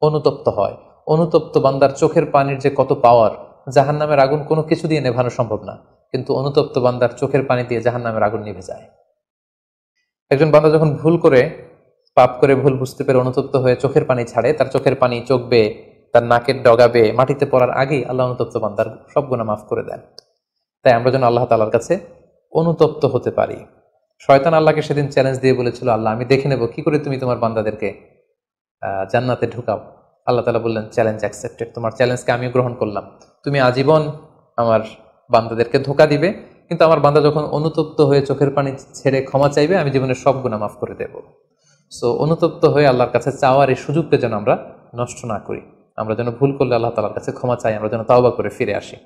অনুতপ্ত হয়। অনুতপ্ত বান্দার চোখের পানির যে কত পাওয়ার, জাহান্নামের আগুন কোনো কিছু দিয়ে নেভানো সম্ভব না, কিন্তু অনুতপ্ত বান্দার চোখের পানি দিয়ে জাহান্নামের আগুন নিভে যায়। একজন বান্দা যখন ভুল করে, পাপ করে, ভুল বুঝতে পেরে অনুতপ্ত হয়ে চোখের পানি ছাড়ে, তার চোখের পানি চোখ বেয়ে, তার নাকের ডগা বেয়ে মাটিতে পড়ার আগেই আল্লাহ অনুতপ্ত বান্দার সব গুনাহ মাফ করে দেন। তাই আমরা যেন আল্লাহ তাআলার কাছে অনুতপ্ত হতে পারি। শয়তান আল্লাহকে সেদিন চ্যালেঞ্জ দিয়ে বলেছিল, আল্লাহ আমি দেখে নেব কি করে তুমি তোমার বান্দাদেরকে জান্নাতে ঢুকাও। আল্লাহ তাআলা বললেন, চ্যালেঞ্জ অ্যাকসেপ্টেড, তোমার চ্যালেঞ্জকে আমি গ্রহণ করলাম। তুমি আজীবন আমার বান্দাদেরকে ধোঁকা দিবে, কিন্তু আমার বান্দা যখন অনুতপ্ত হয়ে চোখের পানি ছেড়ে ক্ষমা চাইবে, আমি জীবনের সব গুনাহ মাফ করে দেব। সো অনুতপ্ত হয়ে আল্লাহর কাছে চাওয়ার এই সুযোগটা যেন আমরা নষ্ট না করি। আমরা যেন ভুল করলে আল্লাহ তাআলার কাছে ক্ষমা চাই, আমরা যেন তাওবা করে ফিরে আসি।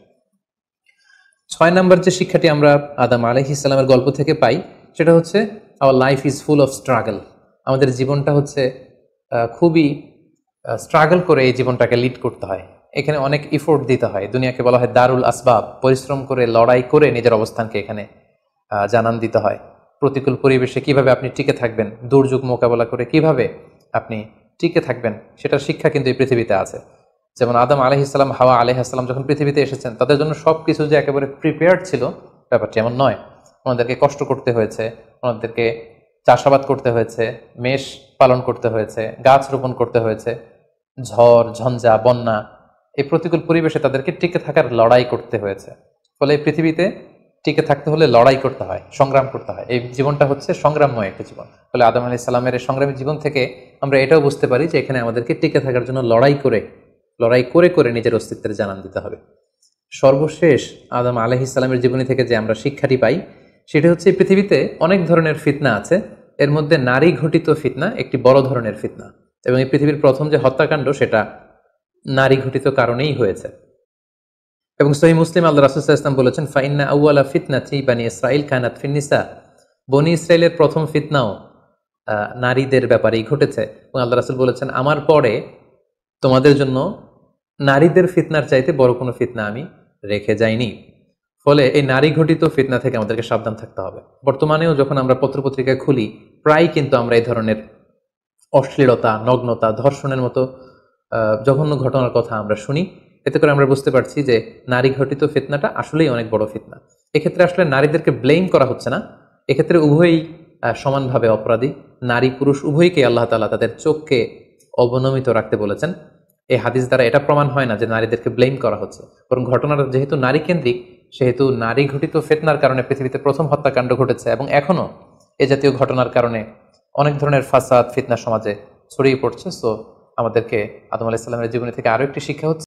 6 নম্বর যে শিক্ষাটি আমরা আদম আলাইহিস সালামের গল্প থেকে পাই, সেটা হচ্ছে our life is full of struggle. আমাদের জীবনটা হচ্ছে খুবই স্ট্রাগল করে এই জীবনটাকে লিড করতে হয়। এখানে অনেক ইফোর্ট দিতে হয়। দুনিয়াকে বলা হয় দারুল আসবাব, পরিশ্রম করে লড়াই করে নিজের অবস্থানকে এখানে জানান দিতে হয়। প্রতিকূল পরিবেশে কিভাবে আপনি টিকে থাকবেন, দুর্যোগ মোকাবেলা করে কিভাবে আপনি টিকে থাকবেন, সেটার শিক্ষা কিন্তু এই পৃথিবীতে আছে। যেমন আদম আলাইহিসসালাম, হাওয়া আলাইহিসসালাম যখন পৃথিবীতে এসেছেন, তাদের জন্য সব কিছু যে একেবারে প্রিপেয়ার্ড ছিল ব্যাপারটি এমন নয়। ওনাদেরকে কষ্ট করতে হয়েছে, ওনাদেরকে চাষাবাদ করতে হয়েছে, মেষ পালন করতে হয়েছে, গাছ রোপণ করতে হয়েছে, ঝড় ঝঞ্ঝা বন্যা, এই প্রতিকূল পরিবেশে তাদেরকে টিকে থাকার লড়াই করতে হয়েছে। ফলে এই পৃথিবীতে টিকে থাকতে হলে লড়াই করতে হয়, সংগ্রাম করতে হয়। এই জীবনটা হচ্ছে সংগ্রামময় একটা জীবন। ফলে আদম আলাইহিস সালামের এই সংগ্রামী জীবন থেকে আমরা এটাও বুঝতে পারি যে এখানে আমাদেরকে টিকে থাকার জন্য লড়াই করে করে নিজের অস্তিত্বের জানান দিতে হবে। সর্বশেষ আদম আলাইহিস সালামের জীবনী থেকে যে আমরা শিক্ষাটি পাই, সেটা হচ্ছে পৃথিবীতে অনেক ধরনের ফিতনা আছে, এর মধ্যে নারী ঘটিত ফিতনা একটি বড় ধরনের ফিতনা, এবং এই পৃথিবীর প্রথম যে হত্যাকাণ্ড সেটা নারী ঘটিত কারণেই হয়েছে। এবং সহিহ মুসলিম আল্লাহ রাসূল সাল্লাল্লাহু আলাইহি ওয়াসাল্লাম বলেছেন, ফাইন্না আউওয়ালা ফিতনাতি বানি ইসরাঈল কানাত ফিন-নিসা, বনি ইসরাইলের প্রথম ফিতনাও নারীদের ব্যাপারেই ঘটেছে। এবং আল্লাহ রাসূল বলেছেন, আমার পরে তোমাদের জন্য নারীদের ফিতনার চাইতে বড় কোনো ফিতনা আমি রেখে যাইনি। ফলে এই নারী ঘটিত ফিতনা থেকে আমাদেরকে সাবধান থাকতে হবে। বর্তমানেও যখন আমরা পত্রপত্রিকা খুলি, প্রায় কিন্তু আমরা এই ধরনের অশ্লীলতা, নগ্নতা, ধর্ষণের মতো জঘন্য ঘটনার কথা আমরা শুনি। এতে করে আমরা বুঝতে পারছি যে নারী ঘটিত ফিতনাটা আসলেই অনেক বড় ফিতনা। এক্ষেত্রে আসলে নারীদেরকে ব্লেম করা হচ্ছে না, এক্ষেত্রে উভয়ই সমানভাবে অপরাধী। নারী পুরুষ উভয়কে আল্লাহ তাআলা তাদের চোখকে অবনমিত রাখতে বলেছেন। এই হাদিস দ্বারা এটা প্রমাণ হয় না যে নারীদেরকে ব্লেম করা হচ্ছে, বরং ঘটনাটা যেহেতু নারী কেন্দ্রিক, সেহেতু নারী ঘটিত ফিতনার কারণে পৃথিবীতে প্রথম হত্যাকাণ্ড ঘটেছে, এবং এখনো এ জাতীয় ঘটনার কারণে অনেক ধরনের ফাসাদ ফিতনা সমাজে ছড়িয়ে পড়ছে। সো আমাদেরকে আদম আলাইহিস সালামের জীবনী থেকে আরো একটি শিক্ষা হচ্ছে